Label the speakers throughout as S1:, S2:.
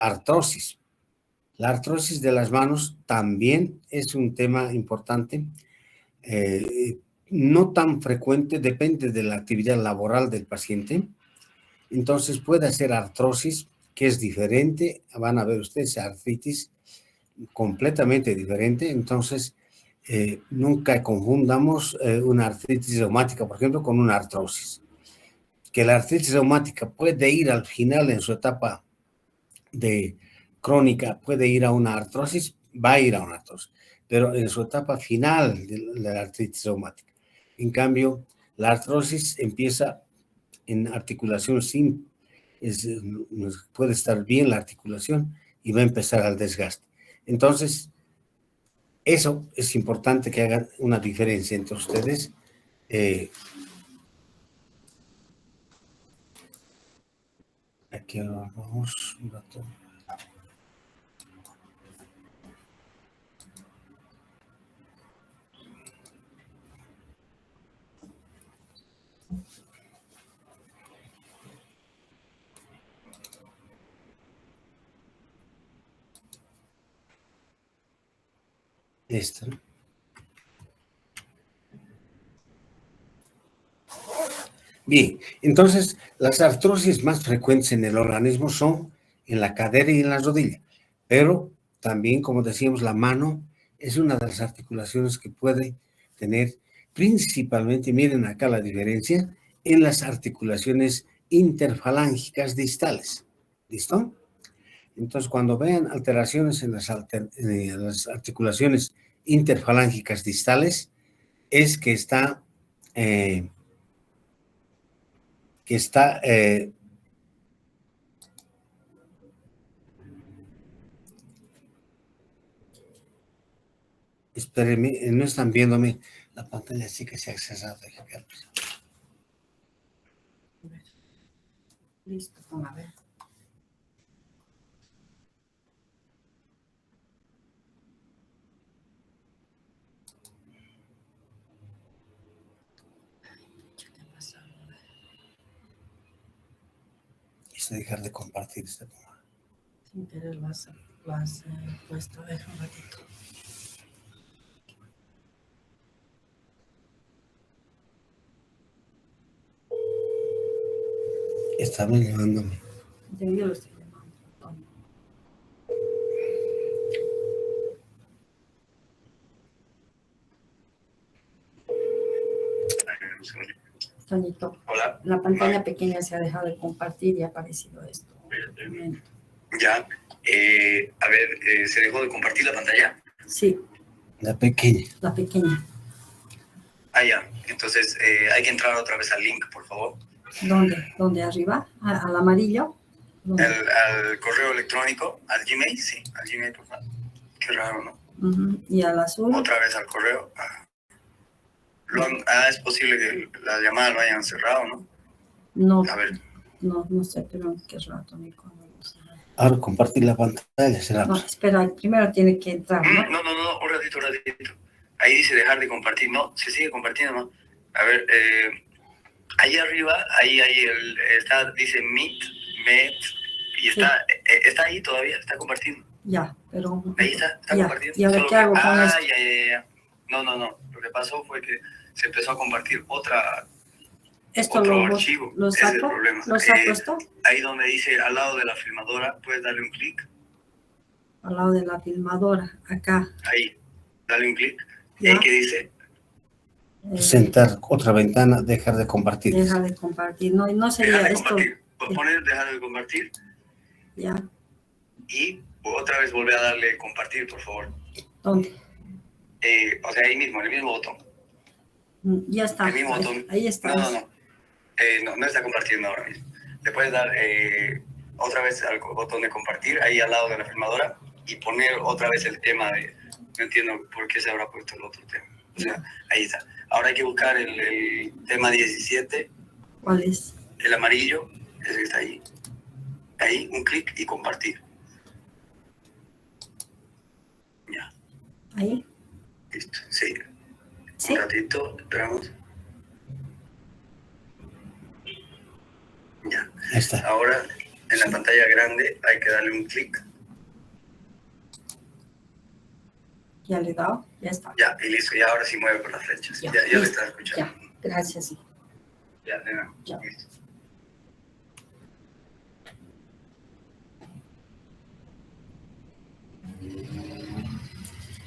S1: artrosis. La artrosis de las manos también es un tema importante, no tan frecuente, depende de la actividad laboral del paciente. Entonces puede ser artrosis, que es diferente, van a ver ustedes artritis completamente diferente. Entonces, nunca confundamos una artritis reumática, por ejemplo, con una artrosis. Que la artritis reumática puede ir al final en su etapa de crónica, puede ir a una artrosis, va a ir a una artrosis, pero en su etapa final de la artritis reumática. En cambio, la artrosis empieza en articulación sin, puede estar bien la articulación y va a empezar al desgaste. Entonces, eso es importante que hagan una diferencia entre ustedes. Aquí vamos un rato. Esto. Bien, entonces las artrosis más frecuentes en el organismo son en la cadera y en la rodilla, pero también, como decíamos, la mano es una de las articulaciones que puede tener principalmente, miren acá la diferencia, en las articulaciones interfalángicas distales. ¿Listo? Entonces, cuando vean alteraciones en las articulaciones interfalángicas distales, es que está espérenme, no están viéndome la pantalla, sí que se ha accesado.
S2: Listo, a ver.
S1: Quise dejar de compartir esta toma.
S2: Sin querer lo has puesto, deja un ratito.
S1: Estaba llamándome.
S2: Yo lo estoy llamando. Toñito,
S3: hola.
S2: La pantalla pequeña se ha dejado de compartir y ha aparecido esto.
S3: Ya, a ver, ¿se dejó de compartir la pantalla?
S2: Sí.
S1: La pequeña.
S2: La pequeña.
S3: Ah, ya. Entonces, hay que entrar otra vez al link, por favor.
S2: ¿Dónde? ¿Dónde arriba? ¿Al amarillo?
S3: Al correo electrónico, al Gmail, sí, al Gmail, por favor. Qué raro, ¿no?
S2: ¿Y al azul?
S3: Otra vez al correo. Es posible que la llamada lo hayan cerrado, ¿no?
S2: No.
S3: A ver.
S2: No sé, pero qué rato, Nico.
S1: Ahora compartir la pantalla, será.
S2: No, espera, primero tiene que entrar, ¿no?
S3: No, un ratito. Ahí dice dejar de compartir, no, se sigue compartiendo, ¿no? A ver, ahí arriba, dice Meet, y está ahí todavía, está compartiendo.
S2: Ya, pero...
S3: Ahí está compartiendo.
S2: ¿Y ahora qué hago con esto?
S3: Ya. No, lo que pasó fue que se empezó a compartir otro archivo.
S2: ¿Lo saco?
S3: Ese es el problema.
S2: ¿Lo saco esto?
S3: Ahí donde dice al lado de la filmadora, puedes darle un clic.
S2: Al lado de la filmadora, acá.
S3: Ahí, dale un clic. ¿Y ahí qué dice?
S1: Presentar otra ventana, dejar de compartir.
S2: Dejar de compartir. No sería
S3: dejar de
S2: esto.
S3: Poner dejar de compartir.
S2: Ya.
S3: Y otra vez volver a darle compartir, por favor.
S2: ¿Dónde?
S3: O sea, ahí mismo, el mismo botón.
S2: Ya está.
S3: El mismo botón.
S2: Ahí está.
S3: No está compartiendo ahora mismo. Le puedes dar otra vez al botón de compartir, ahí al lado de la filmadora, y poner otra vez el tema de... No entiendo por qué se habrá puesto el otro tema. O sea, ahí está. Ahora hay que buscar el tema 17.
S2: ¿Cuál es?
S3: El amarillo, ese que está ahí. Ahí, un clic y compartir. Ya.
S2: ¿Ahí?
S3: Listo, sí.
S2: ¿Sí?
S3: Un ratito, esperamos. Ya.
S1: Ahí está.
S3: Ahora, En la pantalla grande hay que darle un clic.
S2: Ya le he dado, ya está.
S3: Ya, y listo. Y ahora sí mueve por las flechas. Ya le está escuchando.
S2: Ya, gracias.
S3: Ya, de nada.
S2: Ya.
S3: Listo.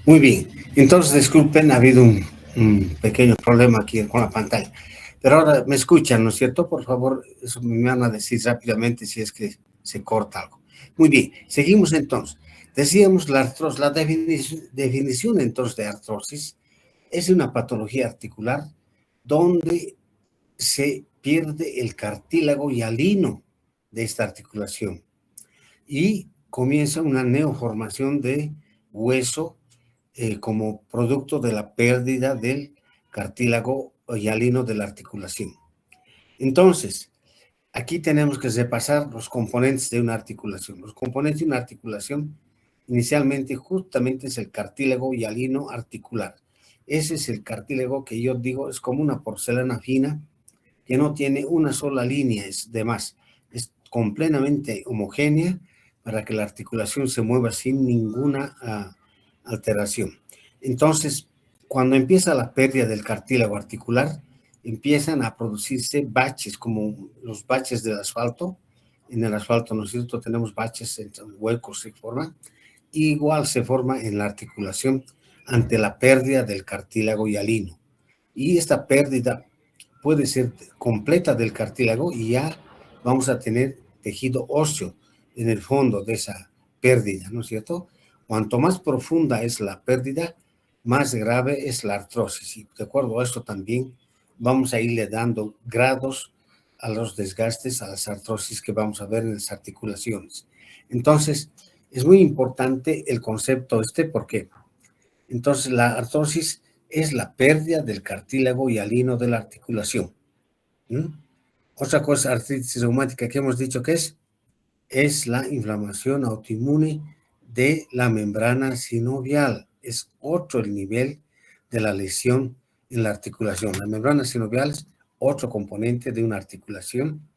S1: Muy bien. Entonces, disculpen, ha habido un pequeño problema aquí con la pantalla. Pero ahora me escuchan, ¿no es cierto? Por favor, eso me van a decir rápidamente si es que se corta algo. Muy bien, seguimos entonces. Decíamos la artrosis, la definición entonces de artrosis es una patología articular donde se pierde el cartílago hialino de esta articulación y comienza una neoformación de hueso como producto de la pérdida del cartílago hialino de la articulación. Entonces, aquí tenemos que repasar los componentes de una articulación. Los componentes de una articulación inicialmente justamente es el cartílago hialino articular. Ese es el cartílago que yo digo es como una porcelana fina que no tiene una sola línea, es de más, es completamente homogénea para que la articulación se mueva sin ninguna alteración. Entonces, cuando empieza la pérdida del cartílago articular, empiezan a producirse baches, como los baches del asfalto. En el asfalto, ¿no es cierto?, tenemos baches, huecos se forman. Igual se forma en la articulación ante la pérdida del cartílago hialino. Y esta pérdida puede ser completa del cartílago y ya vamos a tener tejido óseo en el fondo de esa pérdida, ¿no es cierto? Cuanto más profunda es la pérdida, más grave es la artrosis. Y de acuerdo a esto también vamos a irle dando grados a los desgastes, a las artrosis que vamos a ver en las articulaciones. Entonces, es muy importante el concepto porque entonces la artrosis es la pérdida del cartílago hialino de la articulación. Otra cosa, artritis reumática que hemos dicho que es la inflamación autoinmune de la membrana sinovial. Es otro el nivel de la lesión en la articulación. La membrana sinovial es otro componente de una articulación.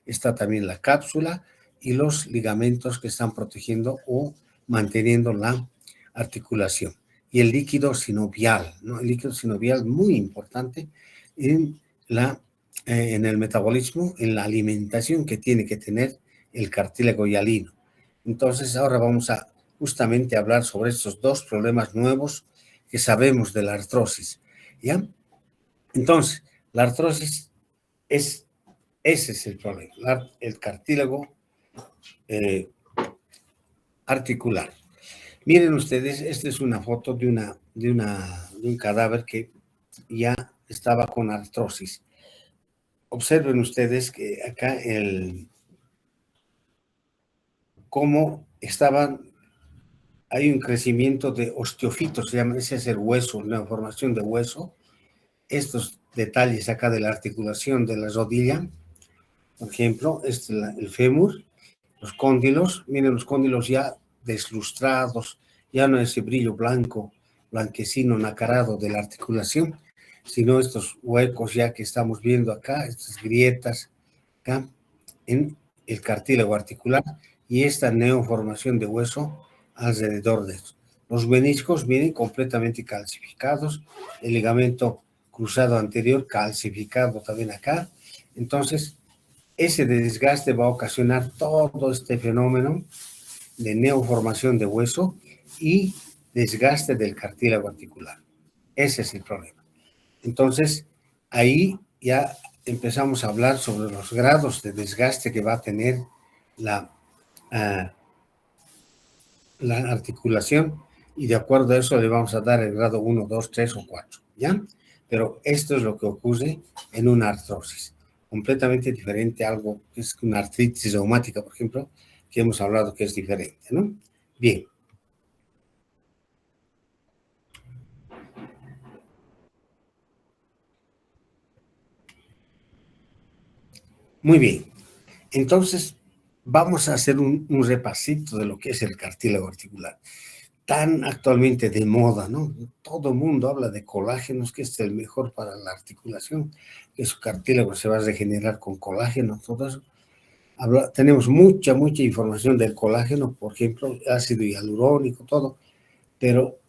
S1: Está también la cápsula y los ligamentos que están protegiendo o manteniendo la articulación. Y el líquido sinovial, ¿no? El líquido sinovial muy importante en el metabolismo, en la alimentación que tiene que tener el cartílago hialino. Entonces, ahora vamos a justamente hablar sobre estos dos problemas nuevos que sabemos de la artrosis, ¿ya? Entonces, la artrosis ese es el problema, el cartílago articular. Miren ustedes, esta es una foto de un cadáver que ya estaba con artrosis. Observen ustedes que acá cómo hay un crecimiento de osteofitos, ese es el hueso, la formación de hueso. Estos detalles acá de la articulación de la rodilla, por ejemplo, el fémur, los cóndilos, miren los cóndilos ya deslustrados, ya no ese brillo blanco, blanquecino, nacarado de la articulación, sino estos huecos ya que estamos viendo acá, estas grietas acá en el cartílago articular y esta neoformación de hueso alrededor de eso. Los meniscos vienen completamente calcificados, el ligamento cruzado anterior calcificado también acá. Entonces, ese desgaste va a ocasionar todo este fenómeno de neoformación de hueso y desgaste del cartílago articular. Ese es el problema. Entonces, ahí ya empezamos a hablar sobre los grados de desgaste que va a tener la articulación y de acuerdo a eso le vamos a dar el grado 1, 2, 3 o 4, ¿ya? Pero esto es lo que ocurre en una artrosis, completamente diferente a algo que es una artritis reumática, por ejemplo, que hemos hablado que es diferente, ¿no? Bien. Muy bien. Entonces, vamos a hacer un repasito de lo que es el cartílago articular. Tan actualmente de moda, ¿no? Todo el mundo habla de colágenos, que es el mejor para la articulación, que su cartílago se va a regenerar con colágeno, todo eso. Tenemos mucha información del colágeno, por ejemplo, ácido hialurónico, todo, pero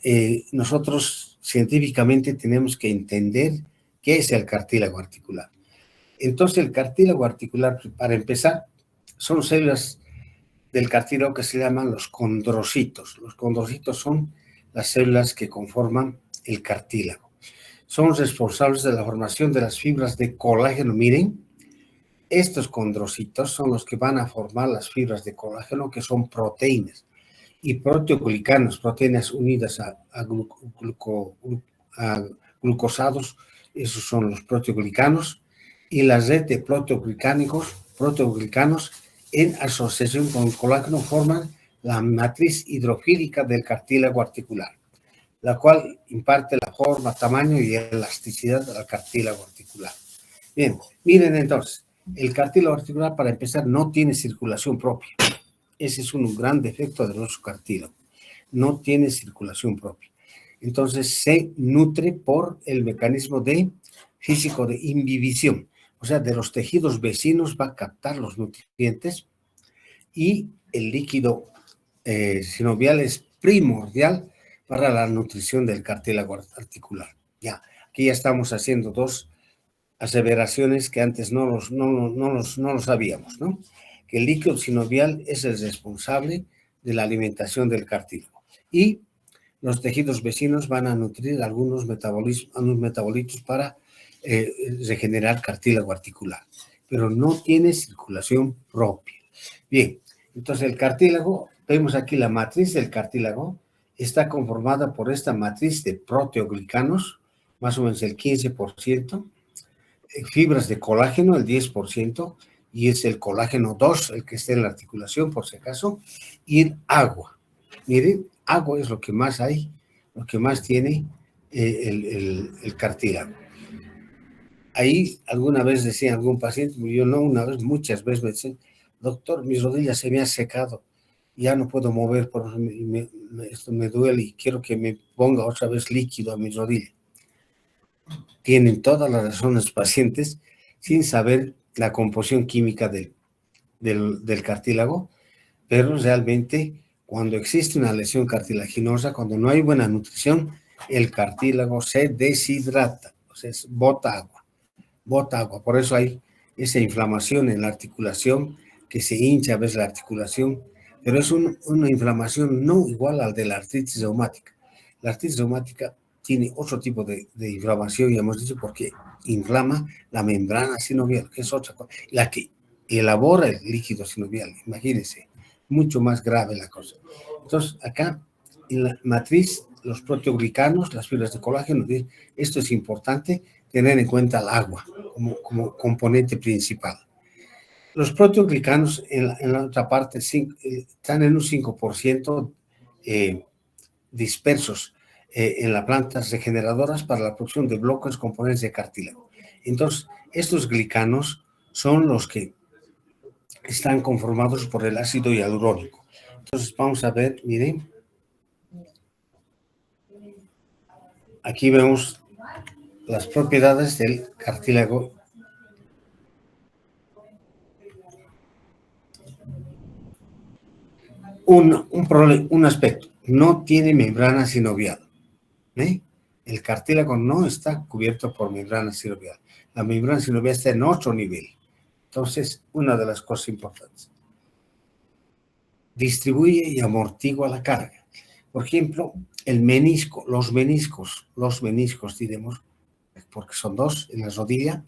S1: nosotros científicamente tenemos que entender qué es el cartílago articular. Entonces, el cartílago articular, para empezar, son células del cartílago que se llaman los condrocitos. Los condrocitos son las células que conforman el cartílago. Son responsables de la formación de las fibras de colágeno. Miren, estos condrocitos son los que van a formar las fibras de colágeno, que son proteínas y proteoglicanos, proteínas unidas a glucosados, esos son los proteoglicanos, y la red de proteoglicanos en asociación con el colágeno forman la matriz hidrofílica del cartílago articular, la cual imparte la forma, tamaño y elasticidad al cartílago articular. Bien, miren entonces, el cartílago articular, para empezar, no tiene circulación propia. Ese es un gran defecto de nuestro cartílago. No tiene circulación propia. Entonces, se nutre por el mecanismo físico de imbibición. O sea, de los tejidos vecinos va a captar los nutrientes y el líquido sinovial es primordial para la nutrición del cartílago articular. Ya, aquí ya estamos haciendo dos aseveraciones que antes no lo sabíamos, ¿no? Que el líquido sinovial es el responsable de la alimentación del cartílago y los tejidos vecinos van a nutrir algunos metabolitos para regenerar cartílago articular, pero no tiene circulación propia. Bien, entonces el cartílago, vemos aquí la matriz del cartílago, está conformada por esta matriz de proteoglicanos, más o menos el 15%, fibras de colágeno, el 10%, y es el colágeno 2, el que está en la articulación, por si acaso, y el agua. Miren, agua es lo que más hay, lo que más tiene el cartílago. Ahí alguna vez decía algún paciente, yo no una vez, muchas veces me decían, doctor, mis rodillas se me han secado, ya no puedo mover, por esto me duele y quiero que me ponga otra vez líquido a mis rodillas. Tienen todas las razones los pacientes sin saber la composición química del cartílago, pero realmente cuando existe una lesión cartilaginosa, cuando no hay buena nutrición, el cartílago se deshidrata, o sea, bota agua. Por eso hay esa inflamación en la articulación, que se hincha a veces la articulación, pero es una inflamación no igual al de la artritis reumática. La artritis reumática tiene otro tipo de inflamación, ya hemos dicho, porque inflama la membrana sinovial, que es otra cosa, la que elabora el líquido sinovial, imagínense, mucho más grave la cosa. Entonces, acá, en la matriz, los proteoglicanos, las fibras de colágeno, esto es importante, tener en cuenta el agua como componente principal. Los proteoglicanos, en la otra parte, están en un 5% dispersos en las plantas regeneradoras para la producción de bloques componentes de cartílago. Entonces, estos glicanos son los que están conformados por el ácido hialurónico. Entonces, vamos a ver, miren. Aquí vemos las propiedades del cartílago. Un aspecto, no tiene membrana sinovial. El cartílago no está cubierto por membrana sinovial. La membrana sinovial está en otro nivel. Entonces, una de las cosas importantes. Distribuye y amortigua la carga. Por ejemplo, el menisco, los meniscos diremos, porque son dos en la rodilla,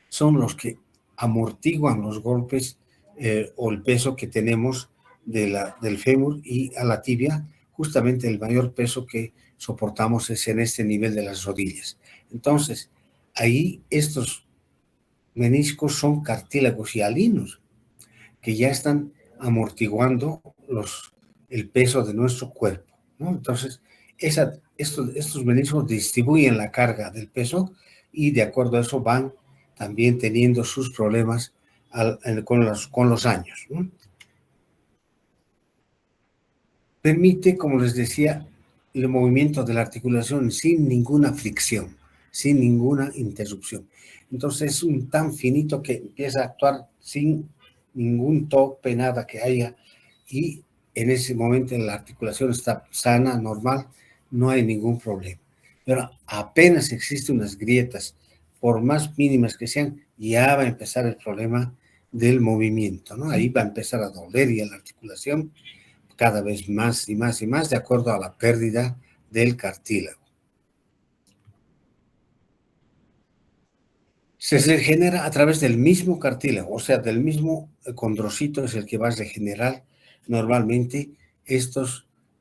S1: son los que amortiguan los golpes o el peso que tenemos del fémur y a la tibia. Justamente el mayor peso que soportamos es en este nivel de las rodillas. Entonces, ahí estos meniscos son cartílagos hialinos que ya están amortiguando el peso de nuestro cuerpo, ¿no? Entonces, estos meniscos distribuyen la carga del peso y de acuerdo a eso van también teniendo sus problemas con los años, ¿no? Permite, como les decía, el movimiento de la articulación sin ninguna fricción, sin ninguna interrupción. Entonces es tan finito que empieza a actuar sin ningún tope, nada que haya, y en ese momento la articulación está sana, normal, no hay ningún problema. Pero apenas existen unas grietas, por más mínimas que sean, ya va a empezar el problema del movimiento, ¿no? Ahí va a empezar a doler ya la articulación cada vez más y más y más, de acuerdo a la pérdida del cartílago. Se regenera a través del mismo cartílago, o sea, del mismo condrocito es el que va a regenerar normalmente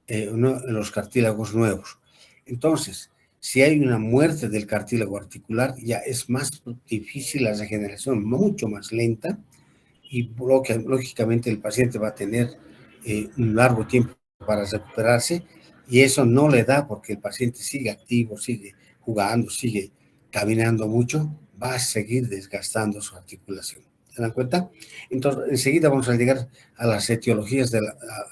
S1: los cartílagos nuevos. Entonces, si hay una muerte del cartílago articular, ya es más difícil la regeneración, mucho más lenta, y lógicamente el paciente va a tener un largo tiempo para recuperarse, y eso no le da porque el paciente sigue activo, sigue jugando, sigue caminando mucho, va a seguir desgastando su articulación. ¿Se dan cuenta? Entonces, enseguida vamos a llegar a las etiologías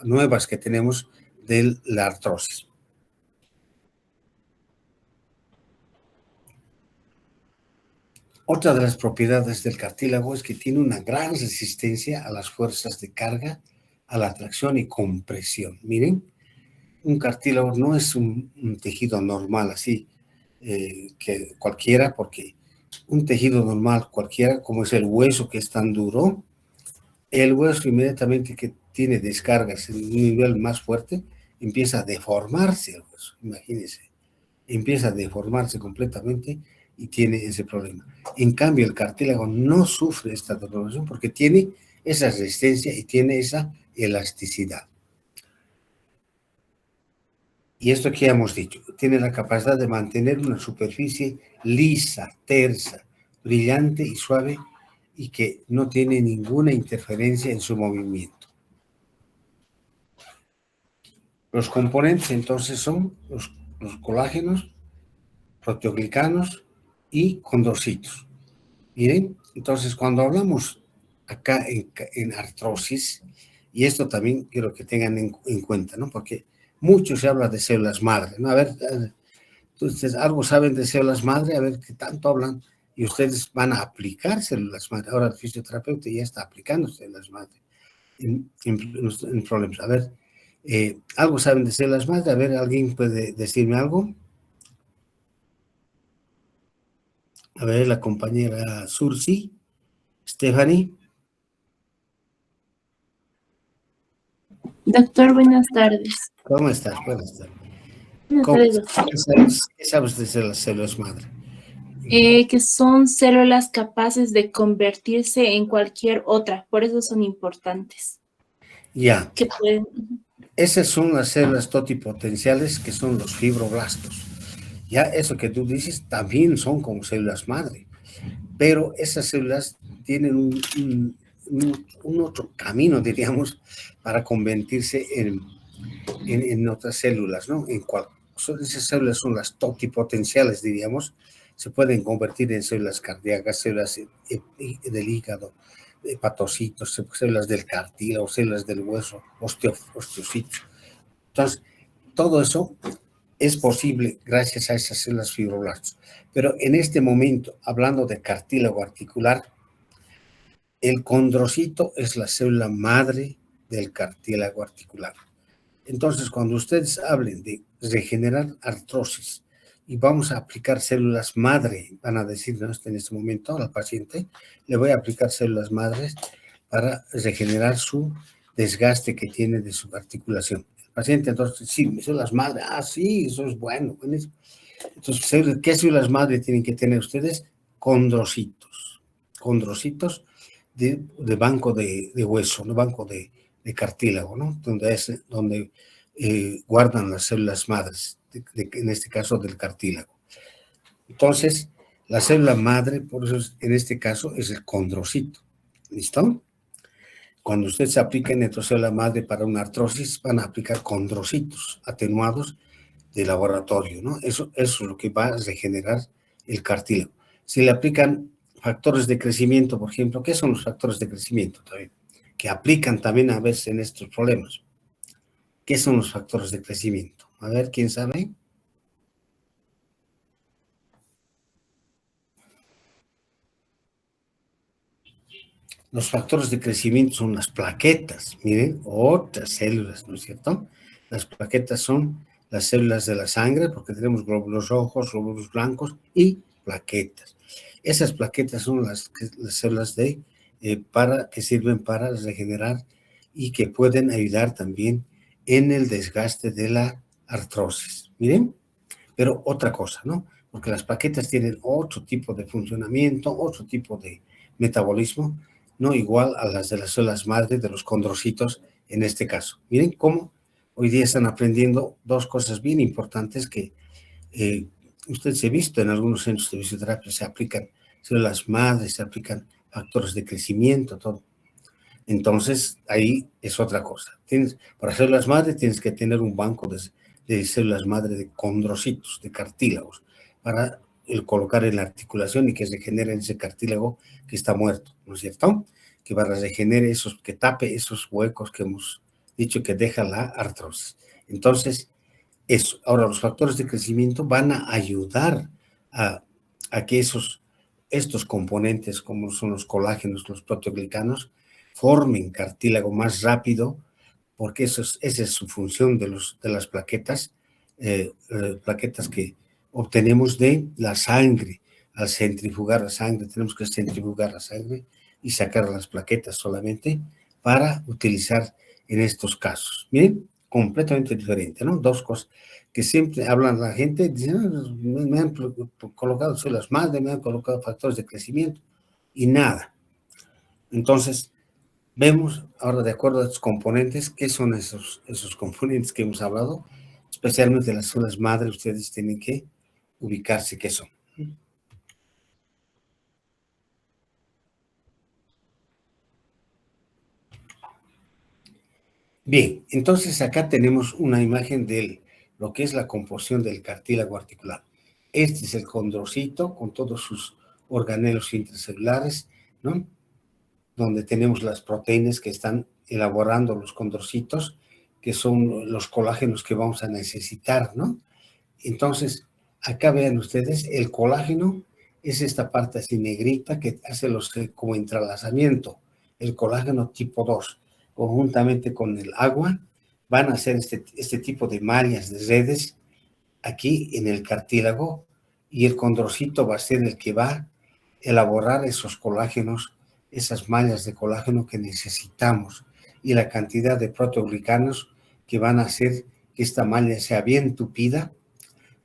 S1: nuevas que tenemos de la artrosis. Otra de las propiedades del cartílago es que tiene una gran resistencia a las fuerzas de carga, a la tracción y compresión. Miren, un cartílago no es un tejido normal así, que cualquiera, porque un tejido normal cualquiera, como es el hueso que es tan duro, el hueso inmediatamente que tiene descargas en un nivel más fuerte, empieza a deformarse el hueso, imagínense, empieza a deformarse completamente y tiene ese problema. En cambio, el cartílago no sufre esta deformación porque tiene esa resistencia y tiene esa elasticidad. Y esto que ya hemos dicho, tiene la capacidad de mantener una superficie lisa, tersa, brillante y suave, y que no tiene ninguna interferencia en su movimiento. Los componentes entonces son los colágenos, proteoglicanos y condrocitos. Miren, entonces cuando hablamos acá en artrosis, y esto también quiero que tengan en cuenta, ¿no? Porque mucho se habla de células madre, ¿no? A ver, ustedes algo saben de células madre, a ver qué tanto hablan, y ustedes van a aplicar células madre. Ahora el fisioterapeuta ya está aplicando células madre en problemas. A ver, algo saben de células madre, a ver, ¿alguien puede decirme algo? A ver, la compañera Sursi, Stephanie.
S4: Doctor, buenas tardes.
S1: ¿Cómo estás? Buenas tardes.
S4: Buenas tardes, doctor.
S1: ¿Qué sabes de las células madre?
S4: Que son células capaces de convertirse en cualquier otra, por eso son importantes.
S1: Ya.
S4: Que pueden...
S1: Esas son las células totipotenciales, que son los fibroblastos. Ya eso que tú dices también son como células madre, pero esas células tienen un otro camino, diríamos, para convertirse en otras células, ¿no? Esas células son las totipotenciales, diríamos, se pueden convertir en células cardíacas, células del hígado, hepatocitos, células del cartílago, células del hueso, osteocitos. Entonces, todo eso es posible gracias a esas células fibroblastos. Pero en este momento, hablando de cartílago articular, el condrocito es la célula madre del cartílago articular. Entonces, cuando ustedes hablen de regenerar artrosis y vamos a aplicar células madre, van a decirnos en este momento al paciente, le voy a aplicar células madres para regenerar su desgaste que tiene de su articulación. El paciente, entonces, sí, células madre, sí, eso es bueno. Entonces, ¿qué células madre tienen que tener ustedes? Condrocitos de banco de hueso, no banco de cartílago, ¿no? Donde guardan las células madres, en este caso del cartílago. Entonces, la célula madre, por eso en este caso, es el condrocito. ¿Listo? Cuando usted se aplica en célula madre para una artrosis, van a aplicar condrocitos atenuados de laboratorio, ¿no? Eso es lo que va a regenerar el cartílago. Si le aplican factores de crecimiento, por ejemplo, ¿qué son los factores de crecimiento también? Que aplican también a veces en estos problemas. ¿Qué son los factores de crecimiento? A ver, ¿quién sabe? Los factores de crecimiento son las plaquetas, miren, otras células, ¿no es cierto? Las plaquetas son las células de la sangre, porque tenemos glóbulos rojos, glóbulos blancos y plaquetas. Esas plaquetas son las células que sirven para regenerar y que pueden ayudar también en el desgaste de la artrosis. Miren, pero otra cosa, ¿no? Porque las plaquetas tienen otro tipo de funcionamiento, otro tipo de metabolismo, no igual a las de las células madre de los condrocitos en este caso. Miren cómo hoy día están aprendiendo dos cosas bien importantes que usted se ha visto en algunos centros de fisioterapia, se aplican células madre, se aplican factores de crecimiento, todo. Entonces, ahí es otra cosa. Para células madre tienes que tener un banco de células madre de condrocitos, de cartílagos, para colocar en la articulación y que regenere ese cartílago que está muerto, ¿no es cierto? Que para regenerar que tape esos huecos que hemos dicho que deja la artrosis. Entonces, eso. Ahora, los factores de crecimiento van a ayudar a que estos componentes, como son los colágenos, los proteoglicanos, formen cartílago más rápido, porque esa es su función de las plaquetas, plaquetas que obtenemos de la sangre. Al centrifugar la sangre, tenemos que centrifugar la sangre y sacar las plaquetas solamente para utilizar en estos casos. Miren, completamente diferente, ¿no? Dos cosas que siempre hablan la gente, dicen, me han colocado células madre, me han colocado factores de crecimiento y nada. Entonces, vemos ahora de acuerdo a estos componentes, ¿qué son esos componentes que hemos hablado? Especialmente las células madre, ustedes tienen que ubicarse qué son. Bien, entonces acá tenemos una imagen de lo que es la composición del cartílago articular. Este es el condrocito con todos sus organelos intracelulares, ¿no? Donde tenemos las proteínas que están elaborando los condrocitos, que son los colágenos que vamos a necesitar, ¿no? Entonces, acá vean ustedes, el colágeno es esta parte así negrita que hace como entrelazamiento, el colágeno tipo 2, conjuntamente con el agua, van a hacer este tipo de mallas, de redes, aquí en el cartílago, y el condrocito va a ser el que va a elaborar esos colágenos, esas mallas de colágeno que necesitamos, y la cantidad de proteoglicanos que van a hacer que esta malla sea bien tupida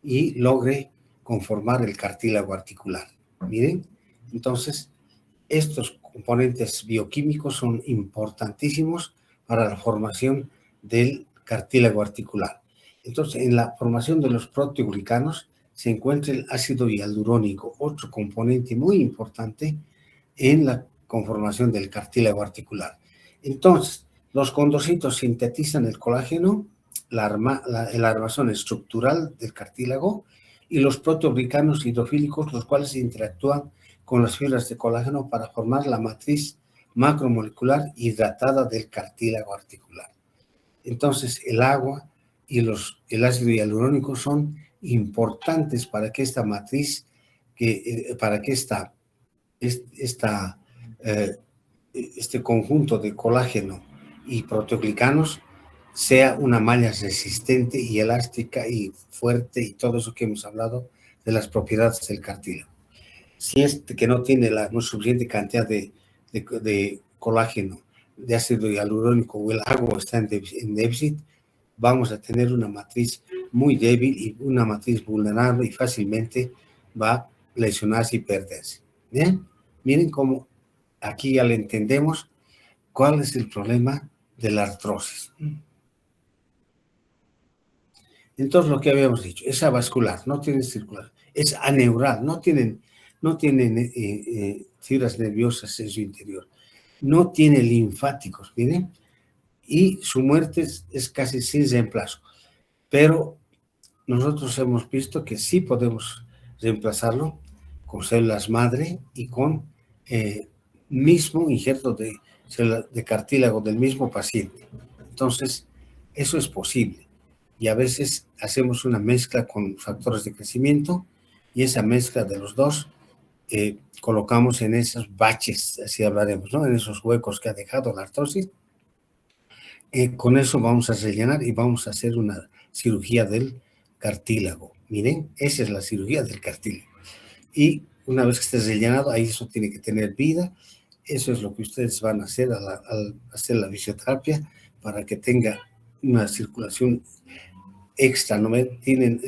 S1: y logre conformar el cartílago articular. Miren, entonces, estos componentes bioquímicos son importantísimos para la formación del cartílago articular. Entonces, en la formación de los proteoglicanos se encuentra el ácido hialurónico, otro componente muy importante en la conformación del cartílago articular. Entonces, los condrocitos sintetizan el colágeno, el armazón estructural del cartílago, y los proteoglicanos hidrofílicos, los cuales interactúan con las fibras de colágeno para formar la matriz macromolecular hidratada del cartílago articular. Entonces, el agua y el ácido hialurónico son importantes para que esta matriz, para que este conjunto de colágeno y proteoglicanos sea una malla resistente y elástica y fuerte y todo eso que hemos hablado de las propiedades del cartílago. Si que no tiene no suficiente cantidad de colágeno, de ácido hialurónico o el agua está en déficit, vamos a tener una matriz muy débil y una matriz vulnerable y fácilmente va a lesionarse y perderse. ¿Bien? Miren cómo aquí ya le entendemos cuál es el problema de la artrosis. Entonces, lo que habíamos dicho, es avascular, no tiene circular, es aneural, no tienen fibras nerviosas en su interior, no tiene linfáticos, miren, y su muerte es casi sin reemplazo. Pero nosotros hemos visto que sí podemos reemplazarlo con células madre y con mismo injerto de cartílago del mismo paciente. Entonces, eso es posible. Y a veces hacemos una mezcla con factores de crecimiento y esa mezcla de los dos colocamos en esos baches, así hablaremos, ¿no? En esos huecos que ha dejado la artrosis. Con eso vamos a rellenar y vamos a hacer una cirugía del cartílago. Miren, esa es la cirugía del cartílago. Y una vez que esté rellenado, ahí eso tiene que tener vida. Eso es lo que ustedes van a hacer al hacer la fisioterapia para que tenga una circulación extra, ¿no? Tienen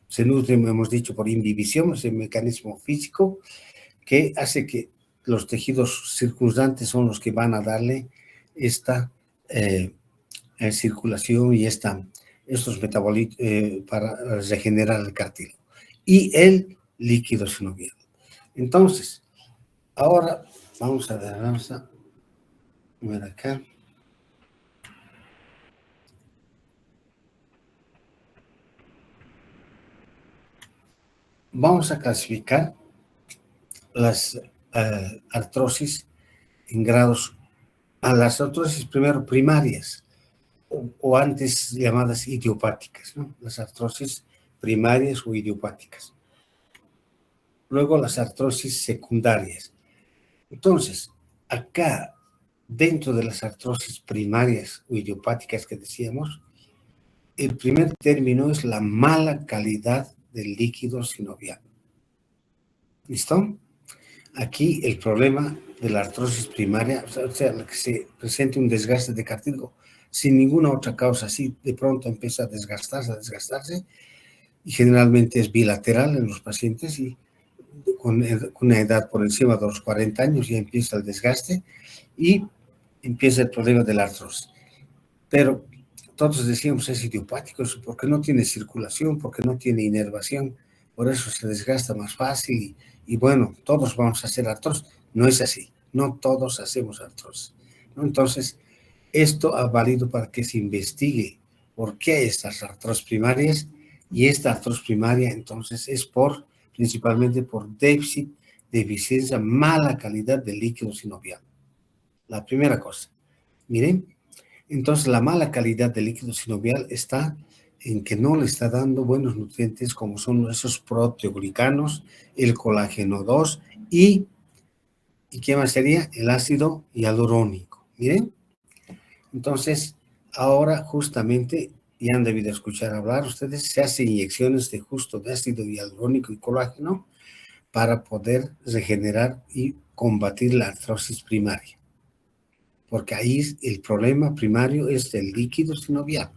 S1: se nutren, hemos dicho, por imbibición, ese mecanismo físico que hace que los tejidos circundantes son los que van a darle esta circulación y estos metabolitos para regenerar el cartílago y el líquido sinovial. Entonces, ahora vamos a ver acá. Vamos a clasificar las artrosis en grados, a las artrosis primero primarias o antes llamadas idiopáticas, ¿no? Las artrosis primarias o idiopáticas. Luego las artrosis secundarias. Entonces, acá, dentro de las artrosis primarias o idiopáticas que decíamos, el primer término es la mala calidad del líquido sinovial. ¿Listo? Aquí el problema de la artrosis primaria, o sea, la que se presente un desgaste de cartílago sin ninguna otra causa, así de pronto empieza a desgastarse, y generalmente es bilateral en los pacientes y con una edad por encima de los 40 años ya empieza el desgaste y empieza el problema de la artrosis. Pero todos decíamos es idiopático, porque no tiene circulación, porque no tiene inervación, por eso se desgasta más fácil y bueno, todos vamos a hacer artrosis. No es así, no todos hacemos artrosis, ¿no? Entonces, esto ha valido para que se investigue por qué estas artrosis primarias, y esta artrosis primaria entonces es principalmente por deficiencia, mala calidad del líquido sinovial. La primera cosa, miren, entonces la mala calidad del líquido sinovial está en que no le está dando buenos nutrientes como son esos proteoglicanos, el colágeno 2 ¿y qué más sería? El ácido hialurónico. Miren, entonces ahora justamente, ya han debido escuchar hablar ustedes, se hacen inyecciones de ácido hialurónico y colágeno para poder regenerar y combatir la artrosis primaria. Porque ahí el problema primario es el líquido sinovial.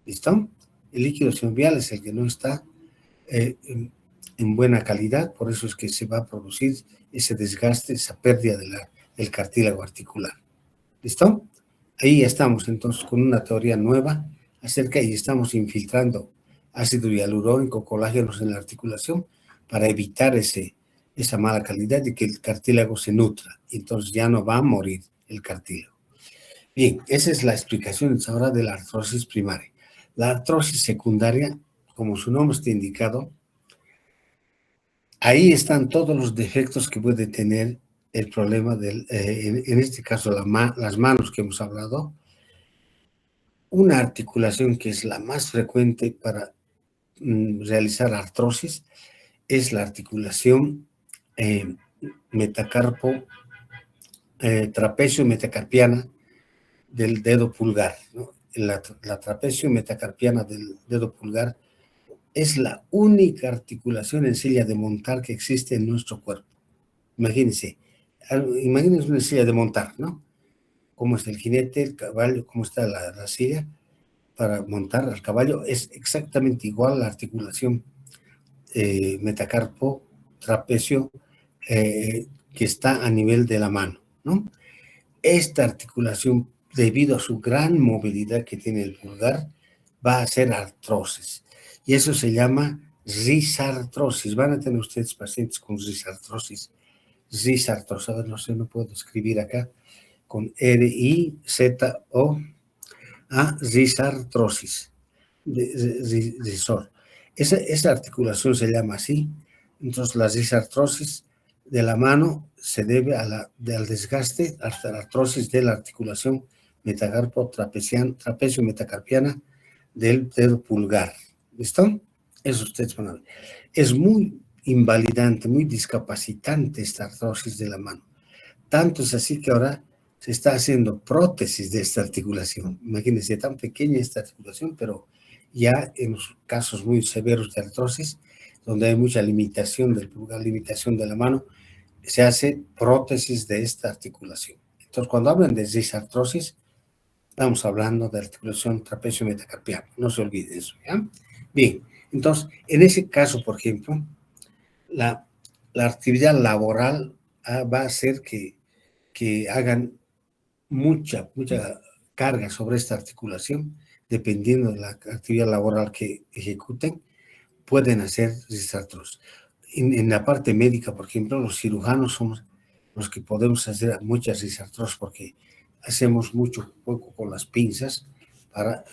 S1: ¿Listo? El líquido sinovial es el que no está en buena calidad, por eso es que se va a producir ese desgaste, esa pérdida del cartílago articular. ¿Listo? Ahí estamos entonces con una teoría nueva acerca y estamos infiltrando ácido hialurónico, colágenos en la articulación para evitar esa mala calidad y que el cartílago se nutra. Y entonces ya no va a morir el cartílago. Bien, esa es la explicación ahora de la artrosis primaria. La artrosis secundaria, como su nombre está indicado, ahí están todos los defectos que puede tener el problema en este caso las manos que hemos hablado. Una articulación que es la más frecuente para realizar artrosis es la articulación metacarpo, trapecio metacarpiana del dedo pulgar, ¿no? La trapecio metacarpiana del dedo pulgar es la única articulación en silla de montar que existe en nuestro cuerpo. Imagínense una silla de montar, ¿no? Cómo está el jinete, el caballo, cómo está la silla para montar al caballo, es exactamente igual la articulación metacarpo, trapecio, que está a nivel de la mano, ¿no? Esta articulación, debido a su gran movilidad que tiene el pulgar, va a hacer artrosis. Y eso se llama risartrosis. Van a tener ustedes pacientes con risartrosis. Risartrosis, a ver, no puedo escribir acá, con R-I-Z-O, risartrosis. Risor. Esa articulación se llama así. Entonces, la risartrosis de la mano se debe al desgaste, hasta la artrosis de la articulación metacarpo trapecio metacarpiana del dedo pulgar. ¿Listo? Eso ustedes van a ver. Es muy invalidante, muy discapacitante esta artrosis de la mano. Tanto es así que ahora se está haciendo prótesis de esta articulación. Imagínense, tan pequeña esta articulación, pero ya en los casos muy severos de artrosis, donde hay mucha limitación de la mano, se hace prótesis de esta articulación. Entonces, cuando hablan de disartrosis, estamos hablando de articulación trapecio metacarpiano. No se olvide eso, ¿ya? Bien, entonces, en ese caso, por ejemplo, la actividad laboral va a hacer que hagan mucha carga sobre esta articulación, dependiendo de la actividad laboral que ejecuten, pueden hacer disartrosis. En la parte médica, por ejemplo, los cirujanos somos los que podemos hacer muchas disartrosis porque hacemos mucho poco con las pinzas para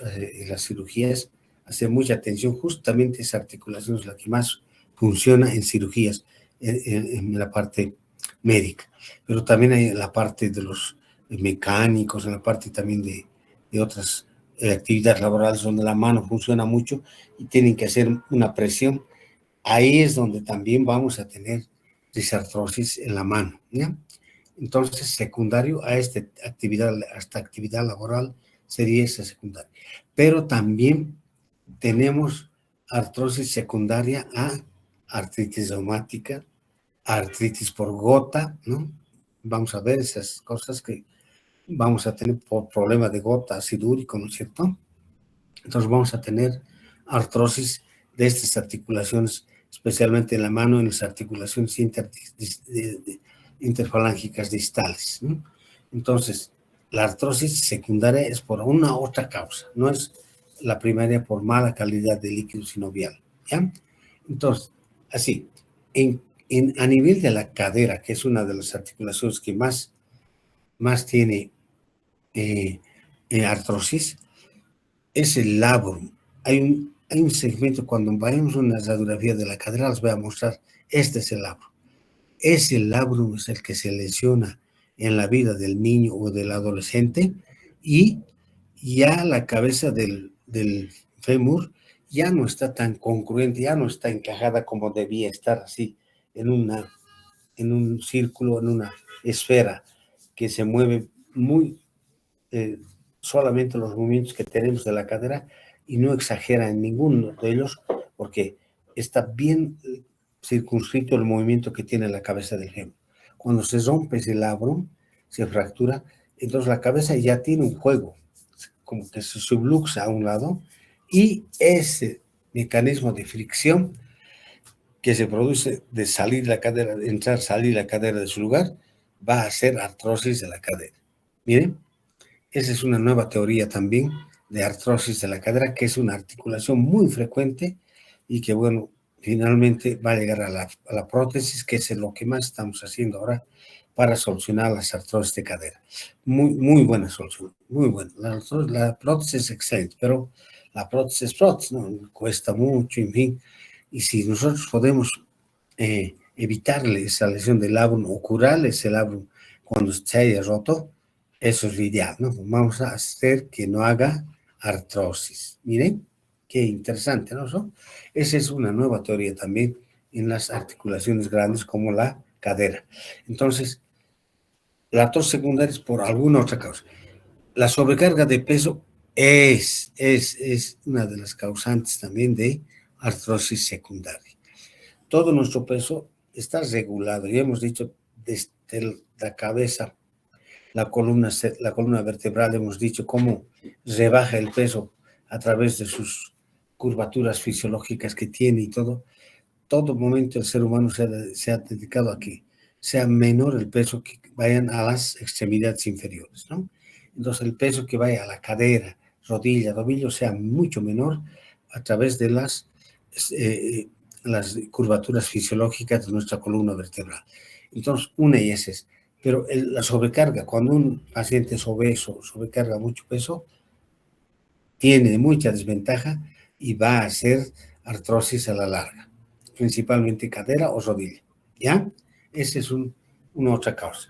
S1: las cirugías, hacer mucha atención, justamente esa articulación es la que más funciona en cirugías, en la parte médica, pero también hay la parte de los mecánicos, en la parte también de otras actividades laborales donde la mano funciona mucho y tienen que hacer una presión. Ahí es donde también vamos a tener disartrosis en la mano, ¿ya? Entonces, secundario a esta actividad laboral sería esa secundaria. Pero también tenemos artrosis secundaria a artritis reumática, artritis por gota, ¿no? Vamos a ver esas cosas que vamos a tener por problema de gota, ácido úrico, ¿no es cierto? Entonces vamos a tener artrosis de estas articulaciones, especialmente en la mano, en las articulaciones interfalángicas distales, ¿no? Entonces, la artrosis secundaria es por una otra causa, no es la primaria por mala calidad de líquido sinovial, ¿ya? Entonces, así, a nivel de la cadera, que es una de las articulaciones que más tiene artrosis, es el labrum. Hay un segmento, cuando vayamos a una radiografía de la cadera, les voy a mostrar, este es el labrum. Ese labrum es el que se lesiona en la vida del niño o del adolescente y ya la cabeza del fémur ya no está tan congruente, ya no está encajada como debía estar, así en un círculo, en una esfera que se mueve muy solamente los movimientos que tenemos de la cadera y no exagera en ninguno de ellos porque está bien circunscrito el movimiento que tiene la cabeza del fémur. Cuando se rompe ese labrum, se fractura, entonces la cabeza ya tiene un juego, como que se subluxa a un lado y ese mecanismo de fricción que se produce de salir la cadera, de entrar, salir la cadera de su lugar, va a hacer artrosis de la cadera. Miren, esa es una nueva teoría también de artrosis de la cadera, que es una articulación muy frecuente y que, bueno, finalmente va a llegar a la prótesis, que es lo que más estamos haciendo ahora para solucionar las artrosis de cadera. Muy buena solución, muy buena. La prótesis es excelente, pero la prótesis es prótesis, ¿no? Cuesta mucho, en fin. Y si nosotros podemos evitarle esa lesión del labrum o curarle ese labrum cuando se haya roto, eso es lo ideal, ¿no? Vamos a hacer que no haga artrosis. Miren, qué interesante, ¿no? Esa es una nueva teoría también en las articulaciones grandes como la cadera. Entonces, la artrosis secundaria es por alguna otra causa. La sobrecarga de peso es una de las causantes también de artrosis secundaria. Todo nuestro peso está regulado, ya hemos dicho, desde la cabeza, la columna vertebral, hemos dicho cómo rebaja el peso a través de sus curvaturas fisiológicas que tiene y todo momento el ser humano se ha dedicado a que sea menor el peso que vayan a las extremidades inferiores, ¿no? Entonces el peso que vaya a la cadera, rodilla, tobillo sea mucho menor a través de las curvaturas fisiológicas de nuestra columna vertebral. Entonces, una y esa es. Pero la sobrecarga, cuando un paciente es obeso, sobrecarga mucho peso, tiene mucha desventaja y va a hacer artrosis a la larga, principalmente cadera o rodilla, ¿ya? Esa es una otra causa.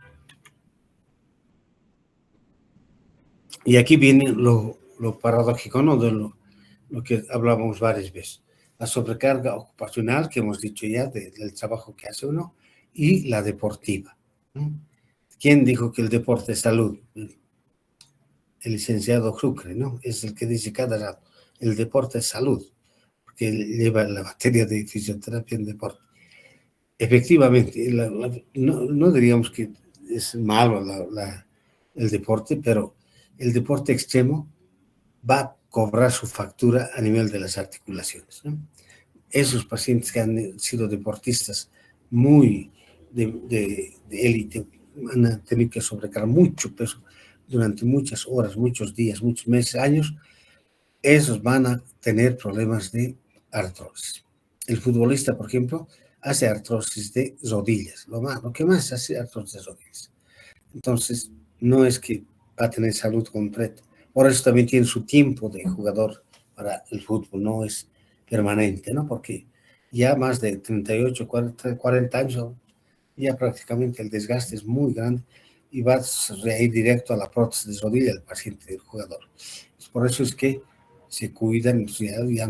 S1: Y aquí viene lo paradójico, ¿no? De lo que hablábamos varias veces. la sobrecarga ocupacional, que hemos dicho ya, del trabajo que hace uno, y la deportiva, ¿no? ¿Quién dijo que el deporte es salud? El licenciado Sucre, ¿no? Es el que dice cada rato, el deporte es salud, porque lleva la materia de fisioterapia en deporte. Efectivamente, no diríamos que es malo el deporte, pero el deporte extremo va a cobrar su factura a nivel de las articulaciones, ¿no? Esos pacientes que han sido deportistas muy de élite van a tener que sobrecargar mucho peso durante muchas horas, muchos días, muchos meses, años. Esos van a tener problemas de artrosis. El futbolista, por ejemplo, hace artrosis de rodillas. Lo que más hace artrosis de rodillas. Entonces, no es que va a tener salud completa. Por eso también tiene su tiempo de jugador para el fútbol, no es permanente, ¿no? Porque ya más de 38, 40 años, ya prácticamente el desgaste es muy grande y va a ir directo a la prótesis de rodilla del paciente, del jugador. Por eso es que se cuidan, ya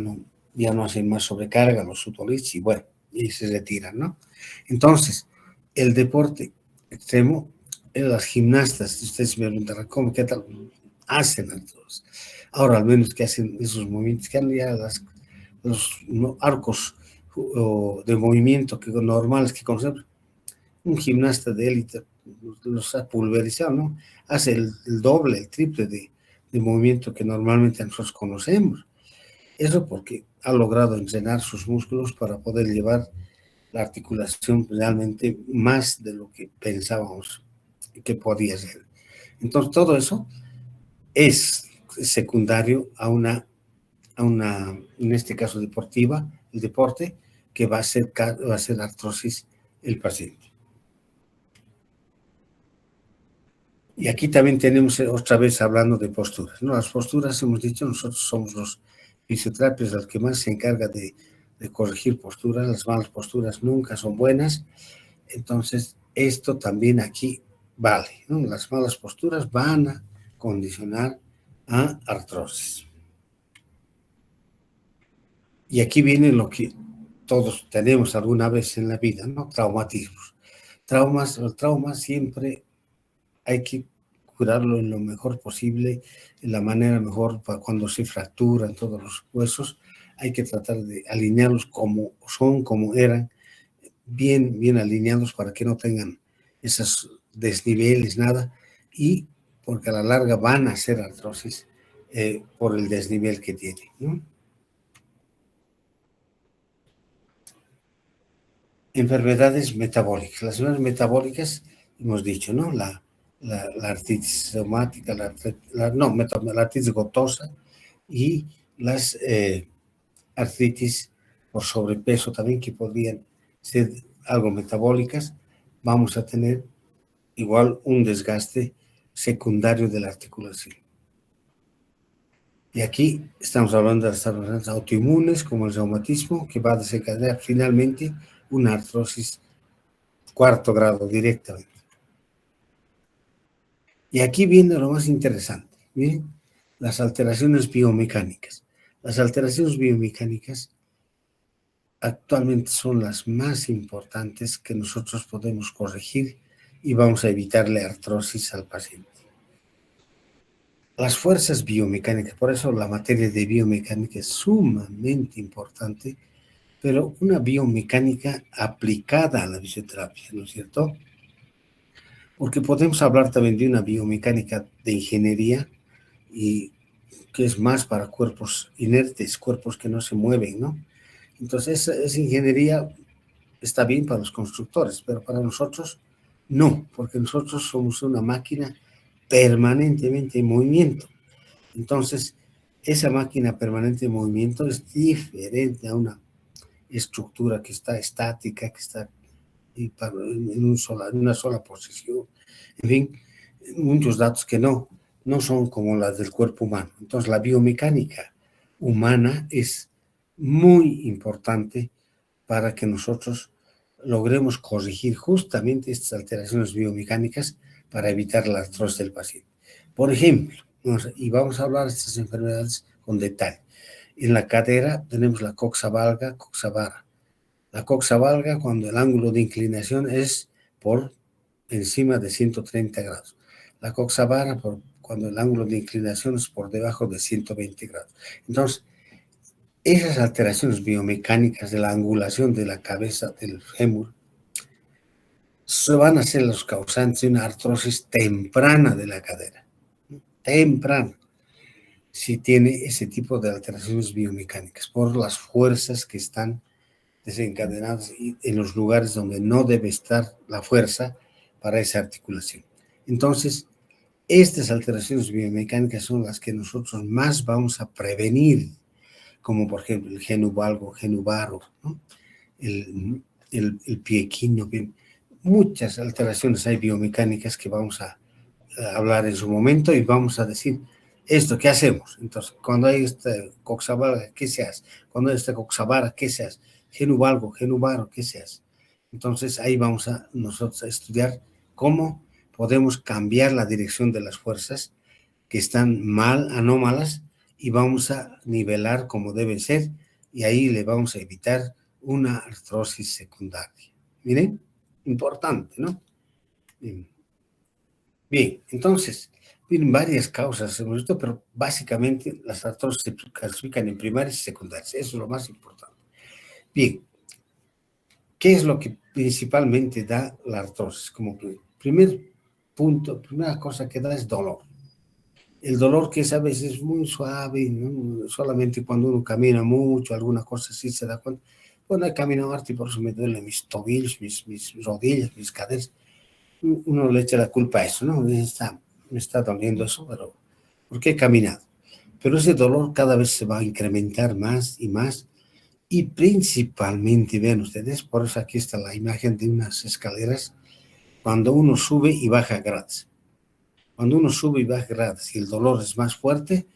S1: no hacen más sobrecarga los futbolistas y bueno, y se retiran, ¿no? Entonces, el deporte extremo, las gimnastas, ustedes me preguntarán, ¿cómo, qué tal? Hacen todos. Ahora, al menos que hacen esos movimientos, que han ya los arcos de movimiento normales que conocemos. Un gimnasta de élite los ha pulverizado, ¿no? Hace el doble, el triple de movimiento que normalmente nosotros conocemos. Eso porque ha logrado entrenar sus músculos para poder llevar la articulación realmente más de lo que pensábamos que podía ser. Entonces, todo eso es secundario a una, en este caso deportiva, el deporte, que va a ser artrosis el paciente. Y aquí también tenemos otra vez hablando de posturas, ¿no? Las posturas, hemos dicho, nosotros somos los fisioterapias los que más se encarga de corregir posturas. Las malas posturas nunca son buenas. Entonces, esto también aquí vale, ¿no? Las malas posturas van a condicionar a artrosis. Y aquí viene lo que todos tenemos alguna vez en la vida, ¿no? Traumatismos. El trauma siempre hay que curarlo en lo mejor posible, en la manera mejor. Para cuando se fracturan todos los huesos, hay que tratar de alinearlos como son, como eran, bien alineados para que no tengan esos desniveles, nada, y porque a la larga van a hacer artrosis por el desnivel que tiene, ¿no? Enfermedades metabólicas. Las enfermedades metabólicas, hemos dicho, ¿no? La artritis reumática, la artritis gotosa y las artritis por sobrepeso también, que podrían ser algo metabólicas. Vamos a tener igual un desgaste secundario de la articulación. Y aquí estamos hablando de las enfermedades autoinmunes, como el reumatismo, que va a desencadenar finalmente una artrosis 4º grado directamente. Y aquí viene lo más interesante, miren, las alteraciones biomecánicas. Las alteraciones biomecánicas actualmente son las más importantes que nosotros podemos corregir y vamos a evitarle artrosis al paciente. Las fuerzas biomecánicas, por eso la materia de biomecánica es sumamente importante, pero una biomecánica aplicada a la fisioterapia, ¿no es cierto? Porque podemos hablar también de una biomecánica de ingeniería, y que es más para cuerpos inertes, cuerpos que no se mueven, ¿no? Entonces, esa ingeniería está bien para los constructores, pero para nosotros no, porque nosotros somos una máquina permanentemente en movimiento. Entonces, esa máquina permanente en movimiento es diferente a una estructura que está estática, que está en una sola posición. En fin, muchos datos que no son como las del cuerpo humano. Entonces, la biomecánica humana es muy importante para que nosotros logremos corregir justamente estas alteraciones biomecánicas para evitar la artrosis del paciente. Por ejemplo, y vamos a hablar de estas enfermedades con detalle. En la cadera tenemos la coxa valga, coxa vara. La coxa valga cuando el ángulo de inclinación es por encima de 130 grados. La coxa vara cuando el ángulo de inclinación es por debajo de 120 grados. Entonces, esas alteraciones biomecánicas de la angulación de la cabeza del fémur van a ser los causantes de una artrosis temprana de la cadera. Temprana. Si tiene ese tipo de alteraciones biomecánicas por las fuerzas que están desencadenadas en los lugares donde no debe estar la fuerza para esa articulación. Entonces, estas alteraciones biomecánicas son las que nosotros más vamos a prevenir, como por ejemplo el genu valgo, genu varo, ¿no? el pie equino, muchas alteraciones hay biomecánicas que vamos a hablar en su momento y vamos a decir esto, ¿qué hacemos? Entonces, cuando hay esta coxa valga, ¿qué se hace? Cuando hay esta coxa vara, ¿qué se hace? Genu valgo, genu varo, ¿qué se hace? Entonces, ahí vamos a nosotros a estudiar cómo podemos cambiar la dirección de las fuerzas que están mal, anómalas, y vamos a nivelar como debe ser, y ahí le vamos a evitar una artrosis secundaria. Miren, importante, ¿no? Bien, entonces, tienen varias causas, pero básicamente las artrosis se clasifican en primarias y secundarias, eso es lo más importante. Bien, ¿qué es lo que principalmente da la artrosis? Como primer punto, primera cosa que da es dolor. El dolor que es a veces muy suave, ¿no? Solamente cuando uno camina mucho, alguna cosa así se da cuenta. Bueno, he caminado harto y por eso me duelen mis tobillos, mis rodillas, mis caderas. Uno le echa la culpa a eso, ¿no? Me está doliendo eso, pero porque he caminado. Pero ese dolor cada vez se va a incrementar más y principalmente, vean ustedes, por eso aquí está la imagen de unas escaleras, cuando uno sube y baja gradas. Cuando uno sube y baja gradas y el dolor es más fuerte,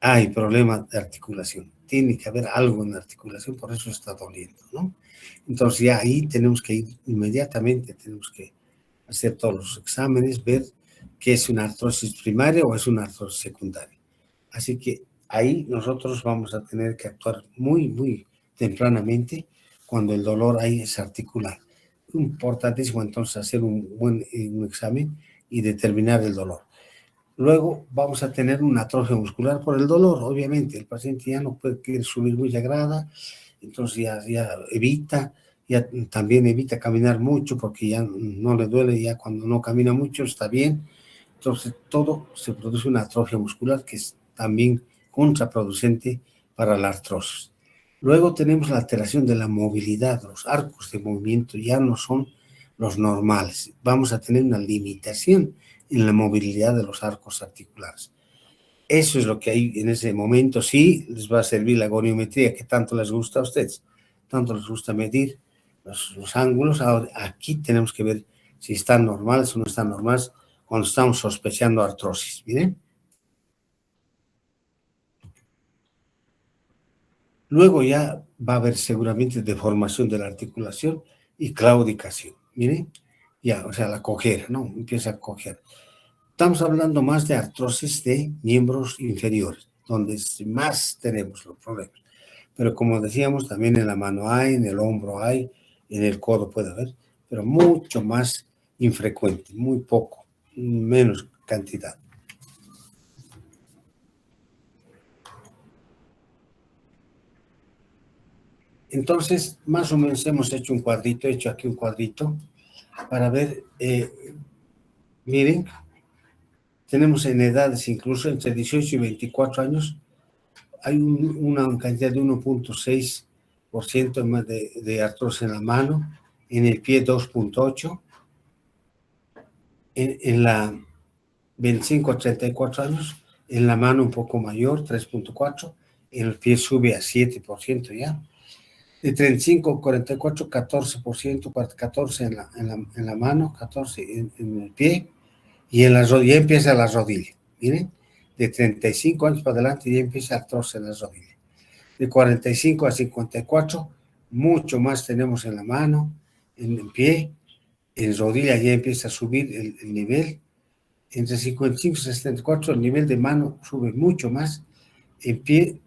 S1: hay problema de articulación. Tiene que haber algo en la articulación, por eso está doliendo, ¿no? Entonces ya ahí tenemos que ir inmediatamente, tenemos que hacer todos los exámenes, ver qué es una artrosis primaria o es una artrosis secundaria. Así que ahí nosotros vamos a tener que actuar muy tempranamente cuando el dolor ahí es articular. Importantísimo entonces hacer un examen y determinar el dolor. Luego vamos a tener una atrofia muscular por el dolor, obviamente. El paciente ya no puede subir mucha grada, entonces ya evita, ya también evita caminar mucho porque ya no le duele, ya cuando no camina mucho está bien. Entonces todo se produce una atrofia muscular que es también contraproducente para la artrosis. Luego tenemos la alteración de la movilidad, los arcos de movimiento ya no son los normales. Vamos a tener una limitación en la movilidad de los arcos articulares. Eso es lo que hay en ese momento. Sí, les va a servir la goniometría que tanto les gusta a ustedes, tanto les gusta medir los ángulos. Ahora, aquí tenemos que ver si están normales o no están normales cuando estamos sospechando artrosis. ¿Miren? Luego ya va a haber seguramente deformación de la articulación y claudicación. Miren, ya, o sea, la cojera, ¿no? Empieza a coger. Estamos hablando más de artrosis de miembros inferiores, donde más tenemos los problemas. Pero como decíamos, también en la mano hay, en el hombro hay, en el codo puede haber, pero mucho más infrecuente, muy poco, menos cantidad. Entonces, más o menos hemos hecho un cuadrito, he hecho aquí un cuadrito para ver, miren, tenemos en edades incluso entre 18 y 24 años, hay una cantidad de 1.6% más de artrosis en la mano, en el pie 2.8%, en la 25 a 34 años, en la mano un poco mayor, 3.4%, en el pie sube a 7% ya. De 35 a 44, 14%, 14% en la mano, 14% en el pie, y en la rodilla, ya empieza la rodilla, miren, de 35 años para adelante ya empieza artrosis en la rodilla. De 45 a 54, mucho más tenemos en la mano, en el pie, en rodilla ya empieza a subir el nivel. Entre 55 y 64 el nivel de mano sube mucho más, En pie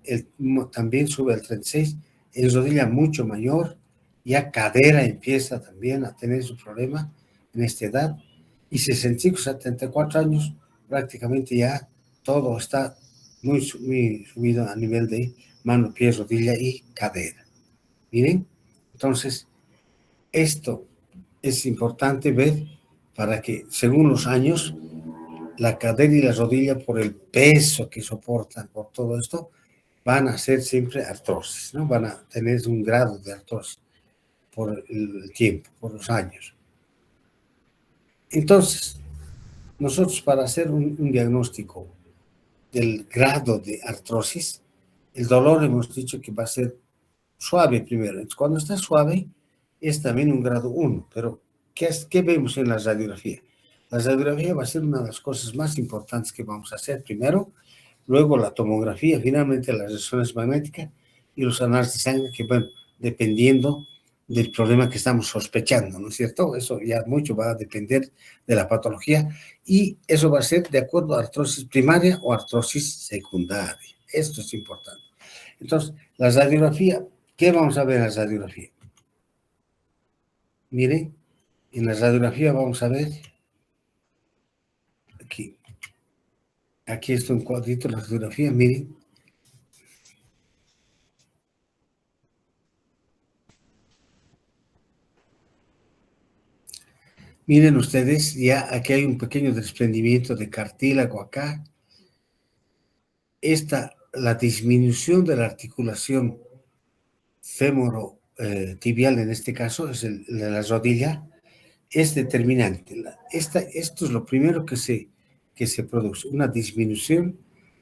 S1: también sube al 36, en rodilla mucho mayor, ya cadera empieza también a tener su problema en esta edad, y 65, 74 años, prácticamente ya todo está muy subido a nivel de mano, pie, rodilla y cadera. Miren, entonces, esto es importante ver para que, según los años, la cadera y la rodilla, por el peso que soportan, por todo esto, van a ser siempre artrosis, ¿no? Van a tener un grado de artrosis por el tiempo, por los años. Entonces, nosotros para hacer un diagnóstico del grado de artrosis, el dolor hemos dicho que va a ser suave primero. Entonces, cuando está suave, es también un grado 1, pero ¿qué vemos en la radiografía? La radiografía va a ser una de las cosas más importantes que vamos a hacer primero, luego la tomografía, finalmente la resonancia magnética y los análisis de sangre, que bueno, dependiendo del problema que estamos sospechando, ¿no es cierto? Eso ya mucho va a depender de la patología y eso va a ser de acuerdo a artrosis primaria o artrosis secundaria. Esto es importante. Entonces, la radiografía, ¿qué vamos a ver en la radiografía? Miren, en la radiografía vamos a ver aquí está un cuadrito, la radiografía, miren. Miren ustedes, ya aquí hay un pequeño desprendimiento de cartílago acá. La disminución de la articulación fémoro-tibial, en este caso, es de la rodilla, es determinante. Esto es lo primero que se produce, una disminución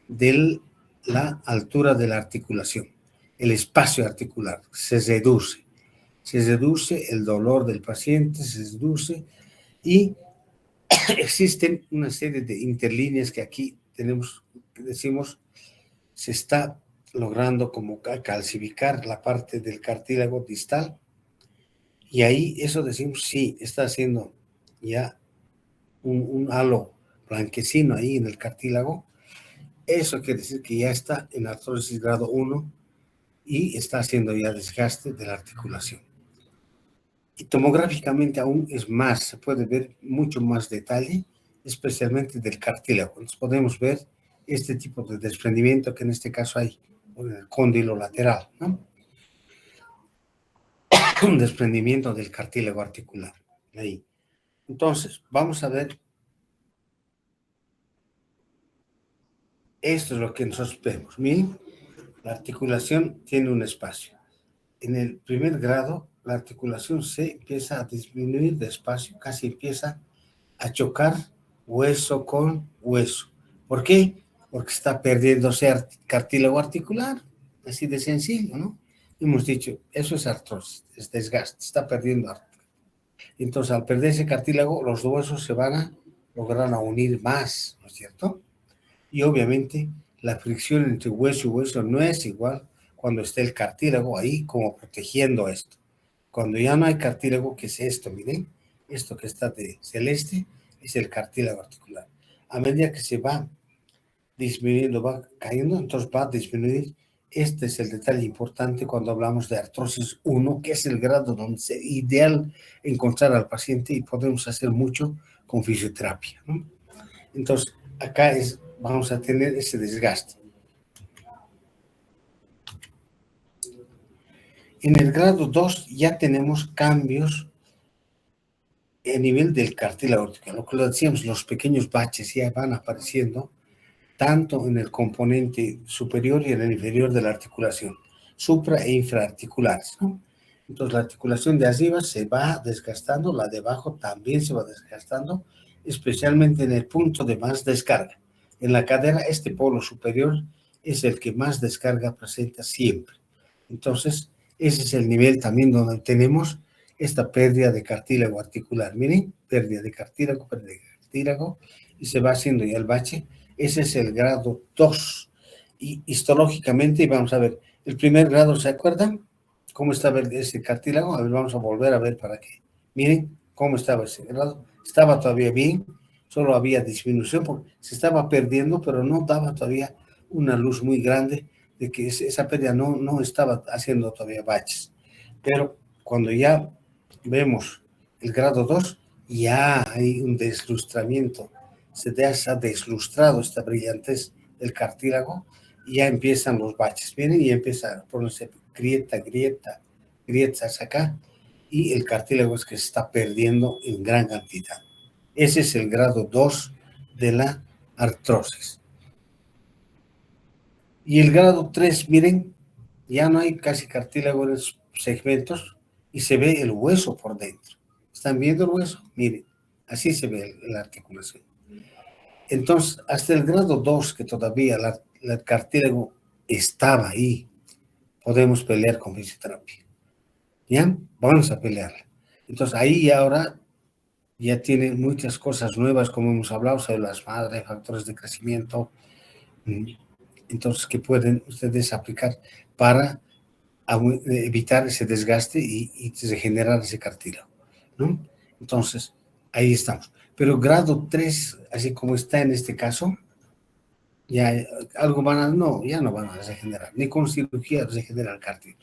S1: de la altura de la articulación, el espacio articular se reduce el dolor del paciente, se reduce y existen una serie de interlíneas que aquí tenemos, que decimos, se está logrando como calcificar la parte del cartílago distal y ahí eso decimos, sí, está haciendo ya un halo blanquecino ahí en el cartílago. Eso quiere decir que ya está en artrosis grado 1 y está haciendo ya desgaste de la articulación. Y tomográficamente aún es más, se puede ver mucho más detalle, especialmente del cartílago. Entonces podemos ver este tipo de desprendimiento que en este caso hay en el cóndilo lateral, ¿no? Un desprendimiento del cartílago articular. Ahí. Entonces, vamos a ver. Esto es lo que nosotros vemos. Miren, la articulación tiene un espacio. En el primer grado, la articulación se empieza a disminuir despacio, casi empieza a chocar hueso con hueso. ¿Por qué? Porque está perdiéndose cartílago articular, así de sencillo, ¿no? Hemos dicho, eso es artrosis, es desgaste, está perdiendo artículo. Entonces, al perder ese cartílago, los huesos se van a lograr a unir más, ¿no es cierto? Y obviamente, la fricción entre hueso y hueso no es igual cuando está el cartílago ahí como protegiendo esto. Cuando ya no hay cartílago, ¿qué es esto? Miren, esto que está de celeste es el cartílago articular. A medida que se va disminuyendo, va cayendo, entonces va a disminuir. Este es el detalle importante cuando hablamos de artrosis 1, que es el grado donde es ideal encontrar al paciente y podemos hacer mucho con fisioterapia, ¿no? Entonces, acá vamos a tener ese desgaste. En el grado 2 ya tenemos cambios a nivel del cartílago articular. Lo que lo decíamos, los pequeños baches ya van apareciendo tanto en el componente superior y en el inferior de la articulación, supra e infraarticulares, ¿no? Entonces la articulación de arriba se va desgastando, la de abajo también se va desgastando, especialmente en el punto de más descarga. En la cadera, este polo superior es el que más descarga presenta siempre. Entonces, ese es el nivel también donde tenemos esta pérdida de cartílago articular. Miren, pérdida de cartílago, y se va haciendo ya el bache. Ese es el grado 2. Y histológicamente, vamos a ver, el primer grado, ¿se acuerdan? ¿Cómo estaba ese cartílago? A ver, vamos a volver a ver para que miren cómo estaba ese grado. Estaba todavía bien, solo había disminución, porque se estaba perdiendo, pero no daba todavía una luz muy grande de que esa pérdida no estaba haciendo todavía baches. Pero cuando ya vemos el grado 2, ya hay un deslustramiento, se ha deslustrado esta brillantez del cartílago y ya empiezan los baches, vienen y empieza a ponerse grietas acá, y el cartílago es que se está perdiendo en gran cantidad. Ese es el grado 2 de la artrosis. Y el grado 3, miren, ya no hay casi cartílago en los segmentos y se ve el hueso por dentro. ¿Están viendo el hueso? Miren, así se ve la articulación. Entonces, hasta el grado 2, que todavía el cartílago estaba ahí, podemos pelear con fisioterapia. ¿Ya? Vamos a pelear. Entonces, ahí ahora ya tiene muchas cosas nuevas, como hemos hablado, sobre las madres, factores de crecimiento, entonces, que pueden ustedes aplicar para evitar ese desgaste y regenerar ese cartílago, ¿no? Entonces, ahí estamos. Pero grado 3, así como está en este caso, ya algo ya no van a regenerar, ni con cirugía regenera el cartílago.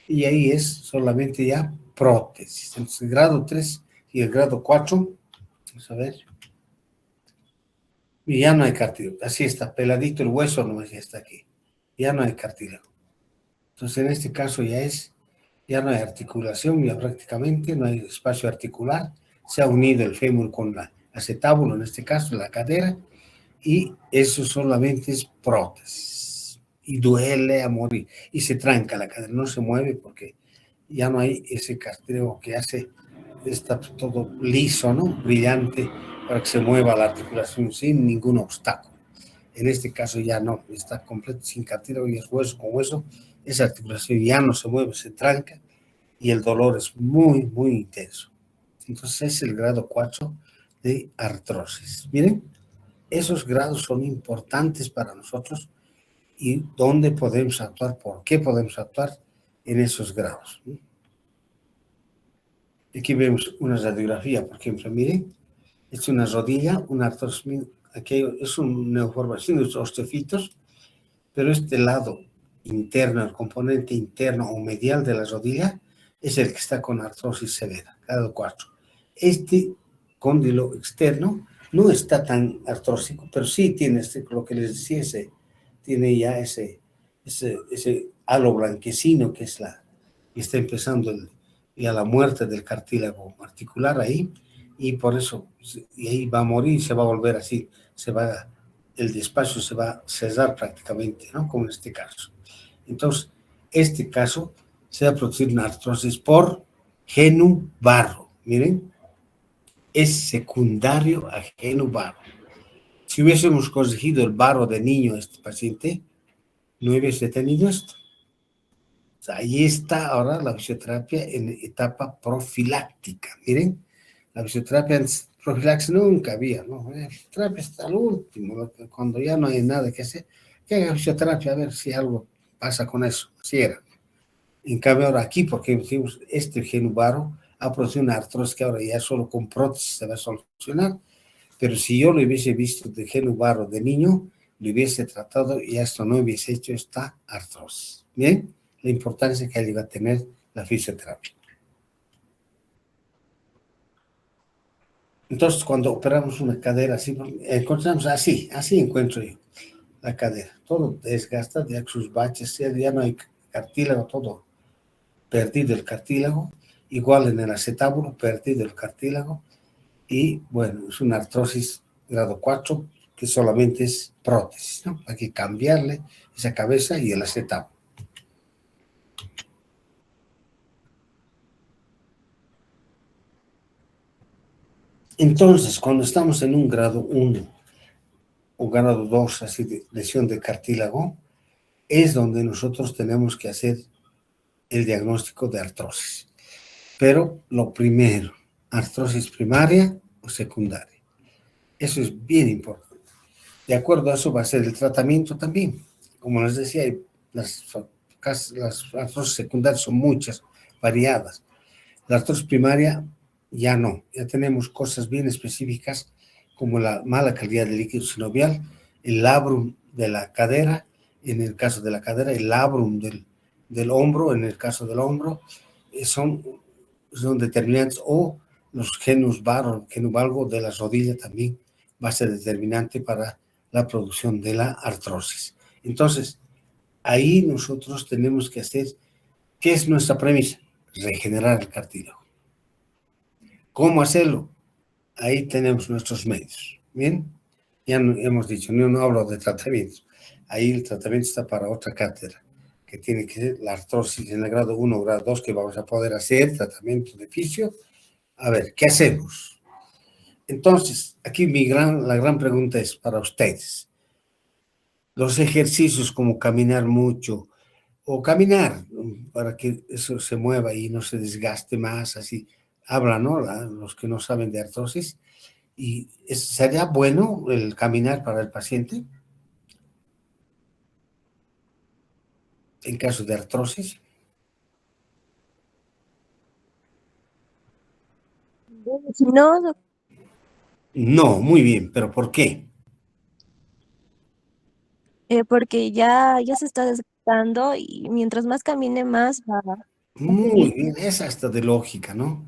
S1: Y ahí es solamente ya prótesis. Entonces, el grado 3 y el grado 4, vamos a ver, y ya no hay cartílago. Así está, peladito el hueso, no ya está aquí. Ya no hay cartílago. Entonces, en este caso ya no hay articulación, ya prácticamente no hay espacio articular. Se ha unido el fémur con la acetábulo, en este caso, la cadera, y eso solamente es prótesis. Y duele a morir. Y se tranca la cadera, no se mueve porque ya no hay ese cartílago que está todo liso, ¿no? Brillante, para que se mueva la articulación sin ningún obstáculo. En este caso ya no, está completo, sin cartílago y es hueso con hueso. Esa articulación ya no se mueve, se tranca y el dolor es muy, muy intenso. Entonces es el grado 4 de artrosis. Miren, esos grados son importantes para nosotros y dónde podemos actuar, por qué podemos actuar en esos grados. Aquí vemos una radiografía, por ejemplo, miren, es una rodilla, una artrosis, aquí es una neoformación de los osteofitos, pero este lado interno, el componente interno o medial de la rodilla, es el que está con artrosis severa, grado 4. Este cóndilo externo no está tan artrósico, pero sí tiene lo que les decía, tiene ya ese halo blanquecino que está empezando ya la muerte del cartílago articular ahí, y por eso, y ahí va a morir, se va a volver así, el despacio se va a cerrar prácticamente, ¿no? Como en este caso. Entonces, este caso se va a producir una artrosis por genu-barro. Miren, es secundario a genu-barro. Si hubiésemos corregido el barro de niño a este paciente, no hubiese tenido esto. O sea, ahí está ahora la fisioterapia en etapa profiláctica. Miren, la fisioterapia en profilaxis nunca había, ¿no? La fisioterapia está al último, cuando ya no hay nada que hacer, que haga fisioterapia a ver si algo pasa con eso. Así era. En cambio, ahora aquí, porque decimos, este genu-barro ha producido una artrosis que ahora ya solo con prótesis se va a solucionar, pero si yo lo hubiese visto de genu-barro de niño, lo hubiese tratado y esto no hubiese hecho esta artrosis. Bien, la importancia que va a tener la fisioterapia. Entonces, cuando operamos una cadera así, encontramos así encuentro yo la cadera. Todo desgasta de sus baches, ya no hay cartílago, todo perdido el cartílago, igual en el acetábulo, perdido el cartílago, y bueno, es una artrosis grado 4 que solamente es prótesis, ¿no? Hay que cambiarle esa cabeza y el acetábulo. Entonces, cuando estamos en un grado 1 o grado 2, así de lesión de cartílago, es donde nosotros tenemos que hacer el diagnóstico de artrosis. Pero lo primero, artrosis primaria o secundaria. Eso es bien importante. De acuerdo a eso va a ser el tratamiento también. Como les decía, las artrosis secundarias son muchas, variadas. La artrosis primaria ya no, ya tenemos cosas bien específicas como la mala calidad del líquido sinovial, el labrum de la cadera, en el caso de la cadera, el labrum del hombro, en el caso del hombro, son determinantes, o los genus valgo de la rodilla también va a ser determinante para la producción de la artrosis. Entonces, ahí nosotros tenemos que hacer, ¿qué es nuestra premisa? Regenerar el cartílago. ¿Cómo hacerlo? Ahí tenemos nuestros medios. Bien, ya hemos dicho, no hablo de tratamientos. Ahí el tratamiento está para otra cátedra, que tiene que ser la artrosis en el grado 1 o grado 2, que vamos a poder hacer tratamiento de fisio. A ver, ¿qué hacemos? Entonces, aquí la gran pregunta es para ustedes. Los ejercicios como caminar mucho, o caminar para que eso se mueva y no se desgaste más, así hablan, ¿no? Los que no saben de artrosis. ¿Y sería bueno el caminar para el paciente en caso de artrosis?
S5: No,
S1: No, muy bien, pero ¿por qué?
S5: porque ya se está desgastando y mientras más camine más va a
S1: Muy
S5: seguir.
S1: bien, es hasta de lógica, ¿no?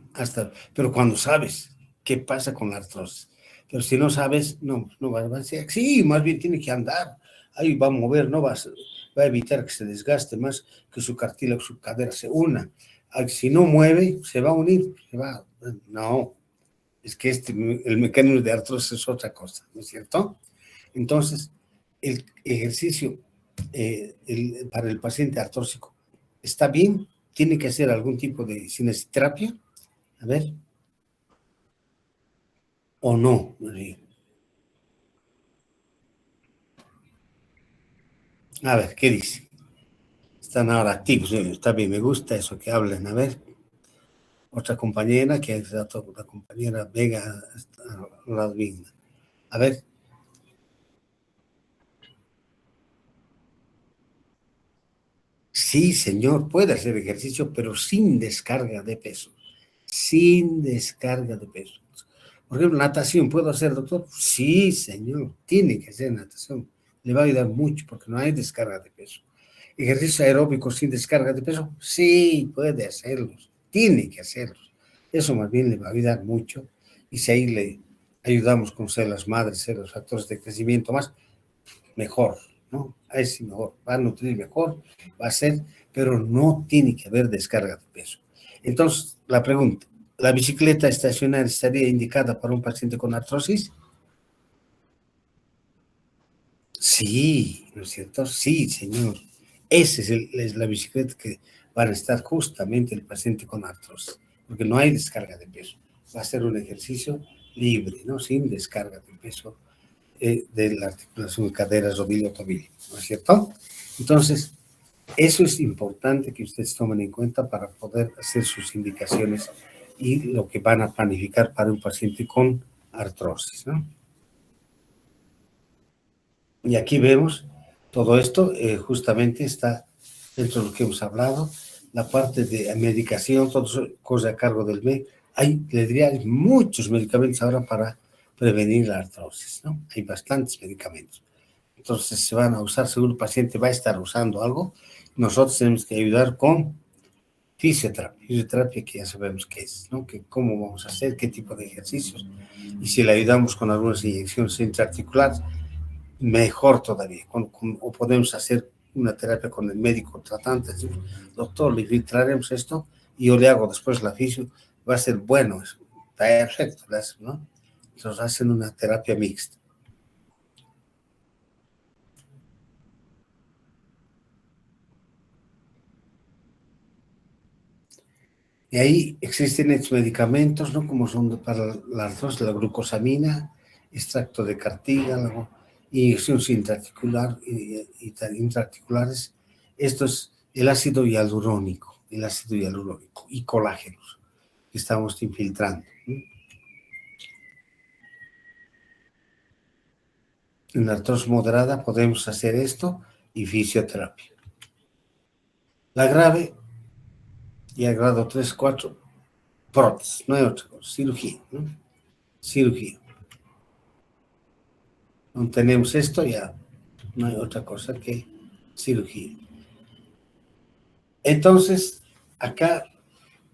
S1: Pero cuando sabes qué pasa con la artrosis. Pero si no sabes, no va a decir, sí, más bien tiene que andar, ahí va a mover, va a evitar que se desgaste más, que su cartílago, su cadera se una. Si no mueve, se va a unir, no, es que el mecanismo de artrosis es otra cosa, ¿no es cierto? Entonces, el ejercicio para el paciente artrósico está bien, tiene que hacer algún tipo de cinesioterapia, a ver, o no, María. A ver, ¿qué dice? Están ahora activos, está bien, me gusta eso que hablen, a ver. Otra compañera, que es la compañera Vega, la misma. A ver. Sí, señor, puede hacer ejercicio, pero sin descarga de peso. Sin descarga de peso. Por ejemplo, natación, ¿puedo hacer, doctor? Sí, señor, tiene que hacer natación. Le va a ayudar mucho porque no hay descarga de peso. ¿Ejercicios aeróbicos sin descarga de peso? Sí, puede hacerlos. Tiene que hacerlos. Eso más bien le va a ayudar mucho. Y si ahí le ayudamos con células madres, células factores de crecimiento más, mejor, ¿no? Ahí sí mejor. Va a nutrir mejor, va a ser, pero no tiene que haber descarga de peso. Entonces, la pregunta, ¿la bicicleta estacionaria estaría indicada para un paciente con artrosis? Sí, ¿no es cierto? Sí, señor. Esa es la bicicleta que van a estar justamente el paciente con artrosis, porque no hay descarga de peso. Va a ser un ejercicio libre, ¿no? Sin descarga de peso de la articulación cadera, rodilla, tobillo, ¿no es cierto? Entonces, eso es importante que ustedes tomen en cuenta para poder hacer sus indicaciones y lo que van a planificar para un paciente con artrosis, ¿no? Y aquí vemos todo esto, justamente está dentro de lo que hemos hablado, la parte de medicación, todo eso corre a cargo del médico. Le diría, hay muchos medicamentos ahora para prevenir la artrosis, ¿no? Hay bastantes medicamentos. Entonces se van a usar, según el paciente va a estar usando algo, nosotros tenemos que ayudar con fisioterapia que ya sabemos qué es, ¿no? Que cómo vamos a hacer, qué tipo de ejercicios, y si le ayudamos con algunas inyecciones intraarticulares, mejor todavía, o podemos hacer una terapia con el médico tratante, decimos, doctor, le filtraremos esto y yo le hago después la fisio, va a ser bueno, perfecto, ¿no? Entonces hacen una terapia mixta. Y ahí existen estos medicamentos, ¿no? Como son para la artrosis, la glucosamina, extracto de cartílago, inyecciones intraarticulares. Esto es el ácido hialurónico y colágenos que estamos infiltrando, ¿no? En la artrosis moderada podemos hacer esto y fisioterapia. La grave, y al grado 3, 4, prótesis, no hay otra cosa, cirugía, ¿no? Cirugía. No tenemos esto, ya No hay otra cosa que cirugía. Entonces, acá,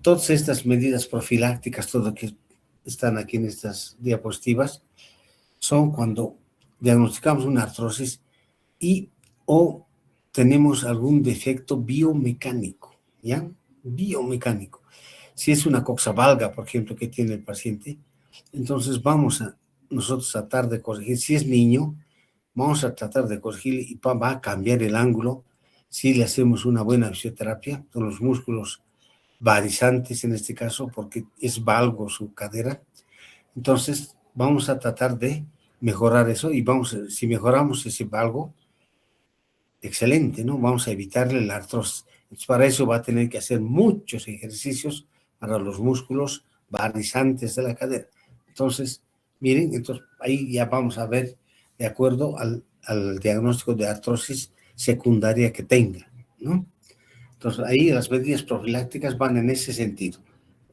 S1: todas estas medidas profilácticas, todo lo que están aquí en estas diapositivas, son cuando diagnosticamos una artrosis y o tenemos algún defecto biomecánico, ¿ya? Biomecánico. Si es una coxa valga, por ejemplo, que tiene el paciente, entonces vamos a nosotros tratar de corregir. Si es niño, vamos a tratar de corregir y va a cambiar el ángulo si le hacemos una buena fisioterapia con los músculos varizantes en este caso, porque es valgo su cadera. Entonces, vamos a tratar de mejorar eso y si mejoramos ese valgo, excelente, ¿no? Vamos a evitarle la artrosis. Entonces, para eso va a tener que hacer muchos ejercicios para los músculos varizantes de la cadera. Entonces, miren, entonces ahí ya vamos a ver de acuerdo al diagnóstico de artrosis secundaria que tenga, ¿no? Entonces, ahí las medidas profilácticas van en ese sentido.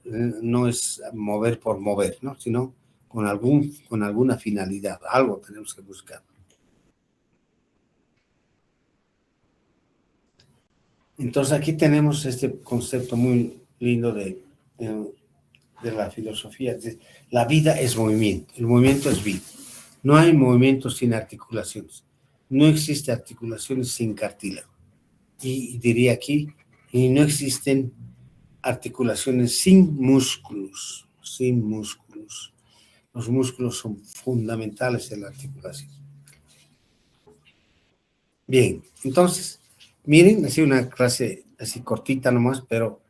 S1: No es mover por mover, ¿no? Sino con alguna finalidad. Algo tenemos que buscar. Entonces, aquí tenemos este concepto muy lindo de la filosofía. La vida es movimiento. El movimiento es vida. No hay movimiento sin articulaciones. No existe articulaciones sin cartílago. Y diría aquí, y no existen articulaciones sin músculos, sin músculos. Los músculos son fundamentales en la articulación. Bien, entonces, miren, ha sido una clase así cortita nomás, pero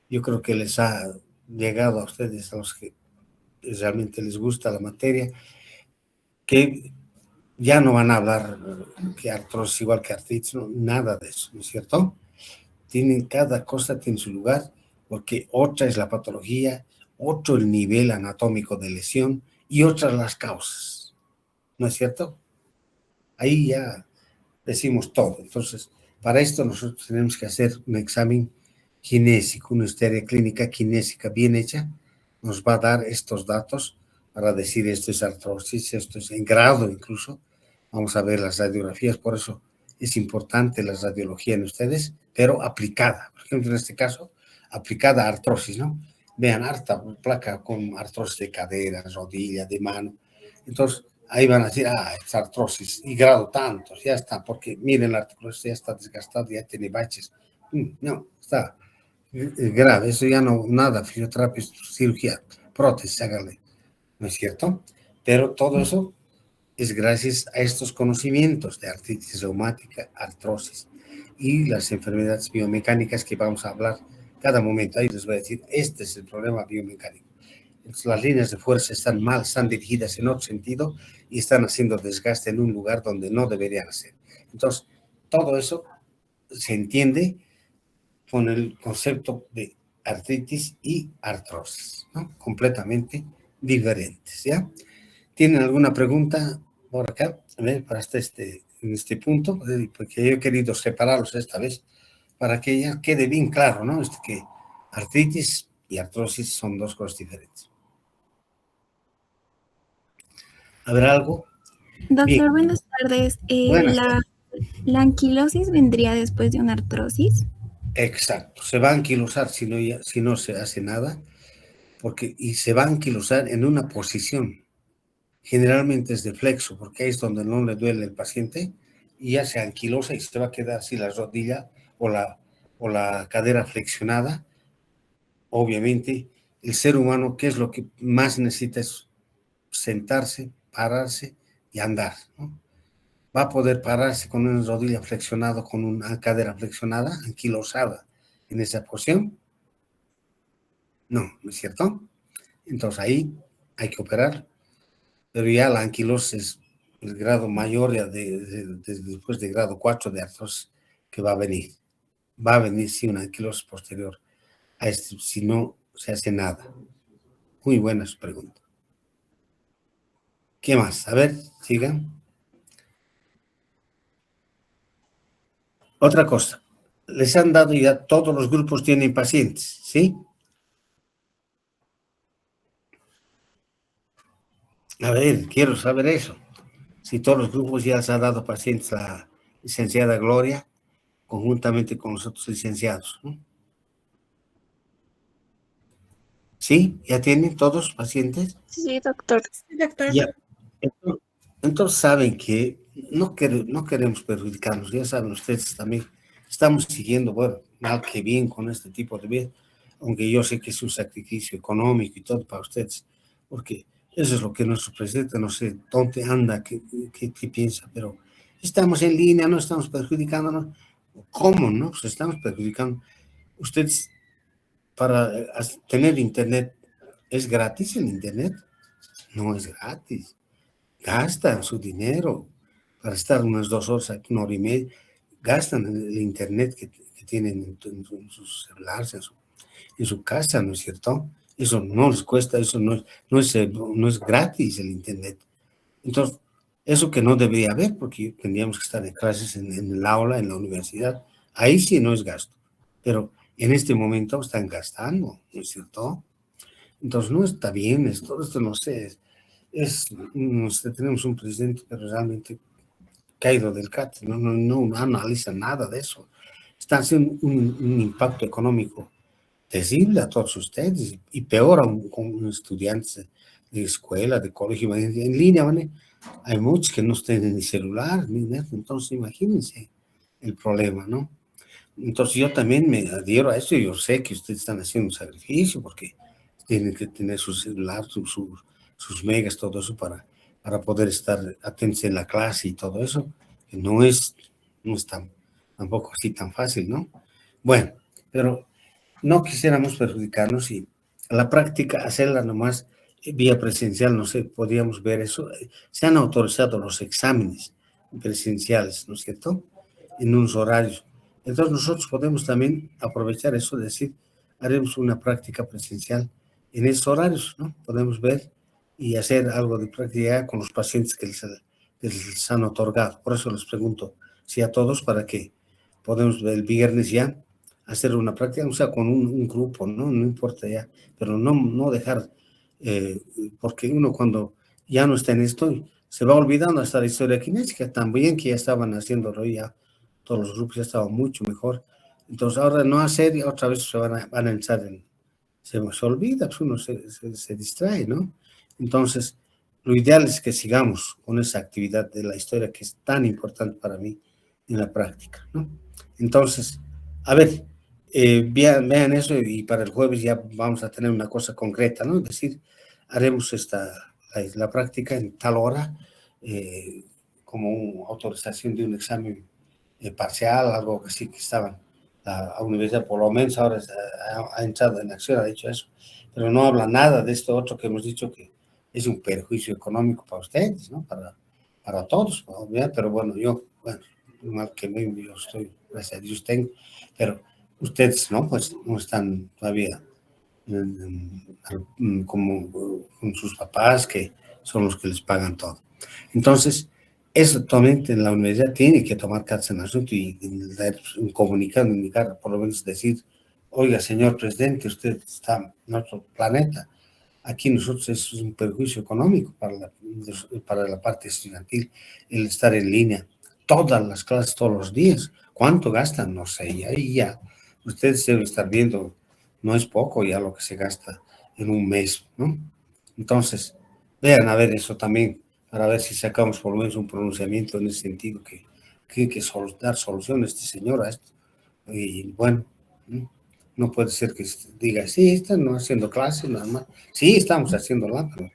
S1: yo creo que les ha llegado a ustedes, a los que realmente les gusta la materia, que ya no van a hablar que artrosis igual que artritis, no, nada de eso, ¿no es cierto? Cada cosa tiene su lugar, porque otra es la patología, otro el nivel anatómico de lesión y otras las causas, ¿no es cierto? Ahí ya decimos todo. Entonces, para esto nosotros tenemos que hacer un examen kinésico, una historia clínica kinésica bien hecha, nos va a dar estos datos para decir esto es artrosis, esto es en grado incluso. Vamos a ver las radiografías, por eso es importante la radiología en ustedes, pero aplicada. Por ejemplo, en este caso, aplicada a artrosis, ¿no? Vean, harta placa con artrosis de cadera, rodilla, de mano. Entonces, ahí van a decir, es artrosis, y grado tantos, ya está, porque miren, la articulación ya está desgastada, ya tiene baches. No, está grave, eso ya no, nada, fisioterapia, cirugía, prótesis, hágale, ¿no es cierto? Pero todo eso es gracias a estos conocimientos de artritis reumática, artrosis y las enfermedades biomecánicas que vamos a hablar cada momento. Ahí les voy a decir, este es el problema biomecánico. Entonces, las líneas de fuerza están mal, están dirigidas en otro sentido y están haciendo desgaste en un lugar donde no deberían hacer. Entonces, todo eso se entiende con el concepto de artritis y artrosis, ¿no? Completamente diferentes, ¿ya? ¿Tienen alguna pregunta por acá? A ver, para en este punto, porque yo he querido separarlos esta vez para que ya quede bien claro, ¿no? Que artritis y artrosis son dos cosas diferentes. ¿Habrá algo?
S6: Doctor,
S1: Bien.
S6: buenas tardes.
S1: Buenas
S6: ¿La anquilosis vendría después de una artrosis?
S1: Exacto, se va a anquilosar si no se hace nada, y se va a anquilosar en una posición, generalmente es de flexo, porque ahí es donde no le duele al paciente, y ya se anquilosa y se va a quedar así la rodilla o la cadera flexionada. Obviamente, el ser humano, ¿qué es lo que más necesita? Es sentarse, pararse y andar, ¿no? ¿Va a poder pararse con una rodilla flexionada, con una cadera flexionada, anquilosada en esa posición? No, ¿no es cierto? Entonces ahí hay que operar, pero ya la anquilosis, el grado mayor ya después de grado 4 de artrosis que va a venir. Va a venir, sí, una anquilosis posterior a si no se hace nada. Muy buena su pregunta. ¿Qué más? A ver, sigan. Otra cosa, les han dado ya, todos los grupos tienen pacientes, ¿sí? A ver, quiero saber eso. Si todos los grupos ya les han dado pacientes licenciada Gloria, conjuntamente con los otros licenciados, ¿no? ¿Sí? ¿Ya tienen todos pacientes?
S5: Sí, doctor.
S2: Doctor.
S1: Ya. Entonces saben que no queremos perjudicarnos, ya saben ustedes también, estamos siguiendo, bueno, mal que bien con este tipo de vida, aunque yo sé que es un sacrificio económico y todo para ustedes, porque eso es lo que nuestro presidente, no sé dónde anda, qué piensa, pero estamos en línea, no estamos perjudicándonos. ¿Cómo no? Pues estamos perjudicando. Ustedes, para tener internet, ¿es gratis el internet? No es gratis. Gastan su dinero para estar unas 2 horas aquí, 1 hora y media, gastan el internet que tienen en sus celulares, en su casa, ¿no es cierto? Eso no les cuesta, eso no es gratis el internet. Entonces, eso que no debería haber, porque tendríamos que estar en clases en el aula, en la universidad, ahí sí no es gasto, pero en este momento están gastando, ¿no es cierto? Entonces, no está bien, esto no sé, tenemos un presidente pero realmente caído del catre, no analiza nada de eso. Está haciendo un impacto económico terrible a todos ustedes, y peor aún con estudiantes de escuela, de colegio, en línea, ¿vale? Hay muchos que no tienen ni celular, ni nada, entonces imagínense el problema, ¿no? Entonces yo también me adhiero a eso, y yo sé que ustedes están haciendo un sacrificio porque tienen que tener su celular, sus megas, todo eso para poder estar atentos en la clase y todo eso, que no es tampoco así tan fácil, ¿no? Bueno, pero no quisiéramos perjudicarnos y a la práctica hacerla nomás vía presencial, no sé, podríamos ver eso. Se han autorizado los exámenes presenciales, ¿no es cierto? En unos horarios. Entonces nosotros podemos también aprovechar eso, es decir, haremos una práctica presencial en esos horarios, ¿no? Podemos ver y hacer algo de práctica con los pacientes que les han otorgado. Por eso les pregunto si a todos, para que podemos ver el viernes ya hacer una práctica, o sea, con un grupo, ¿no? No importa ya, pero no dejar, porque uno cuando ya no está en esto, se va olvidando hasta la historia kinésica, también que ya estaban haciéndolo ya, todos los grupos ya estaban mucho mejor. Entonces ahora no hacer, y otra vez se van a entrar se olvida, pues uno se distrae, ¿no? Entonces, lo ideal es que sigamos con esa actividad de la historia que es tan importante para mí en la práctica, ¿no? Entonces, a ver, vean eso, y para el jueves ya vamos a tener una cosa concreta, ¿no? Es decir, haremos la práctica en tal hora, como una autorización de un examen parcial, algo así que estaban. La universidad por lo menos ahora ha entrado en acción, ha dicho eso, pero no habla nada de esto otro que hemos dicho que es un perjuicio económico para ustedes, ¿no? Para todos, ¿no? Pero bueno, mal que me, yo estoy, gracias a Dios tengo, pero ustedes, ¿no? Pues no están todavía como con sus papás, que son los que les pagan todo. Entonces, eso actualmente en la universidad tiene que tomar cartas en el asunto y indicar, por lo menos decir, oiga, señor presidente, usted está en otro planeta. Aquí nosotros es un perjuicio económico para la parte estudiantil, el estar en línea, todas las clases, todos los días. ¿Cuánto gastan? No sé, y ahí ya, ustedes deben estar viendo, no es poco ya lo que se gasta en un mes, ¿no? Entonces, vean a ver eso también, para ver si sacamos por lo menos un pronunciamiento en ese sentido, que hay que dar solución a este señor a esto. Y bueno, no puede ser que diga, sí, están no haciendo clases, nada más. Sí, estamos haciéndola, pero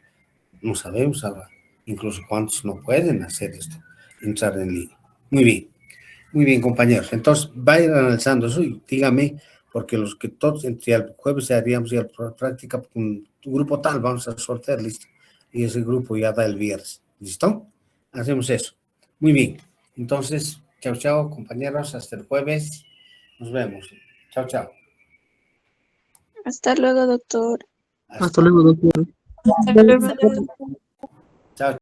S1: no sabemos ahora, incluso cuántos no pueden hacer esto, entrar en línea. Muy bien, compañeros. Entonces, vayan analizando eso y dígame, porque los que todos, entre el jueves ya haríamos ya la práctica con tu grupo tal, vamos a sortear, listo. Y ese grupo ya da el viernes. ¿Listo? Hacemos eso. Muy bien. Entonces, chao, compañeros. Hasta el jueves. Nos vemos. Chao.
S5: Hasta luego, doctor.
S1: Hasta luego, doctor.
S4: Hasta luego.
S1: Chao.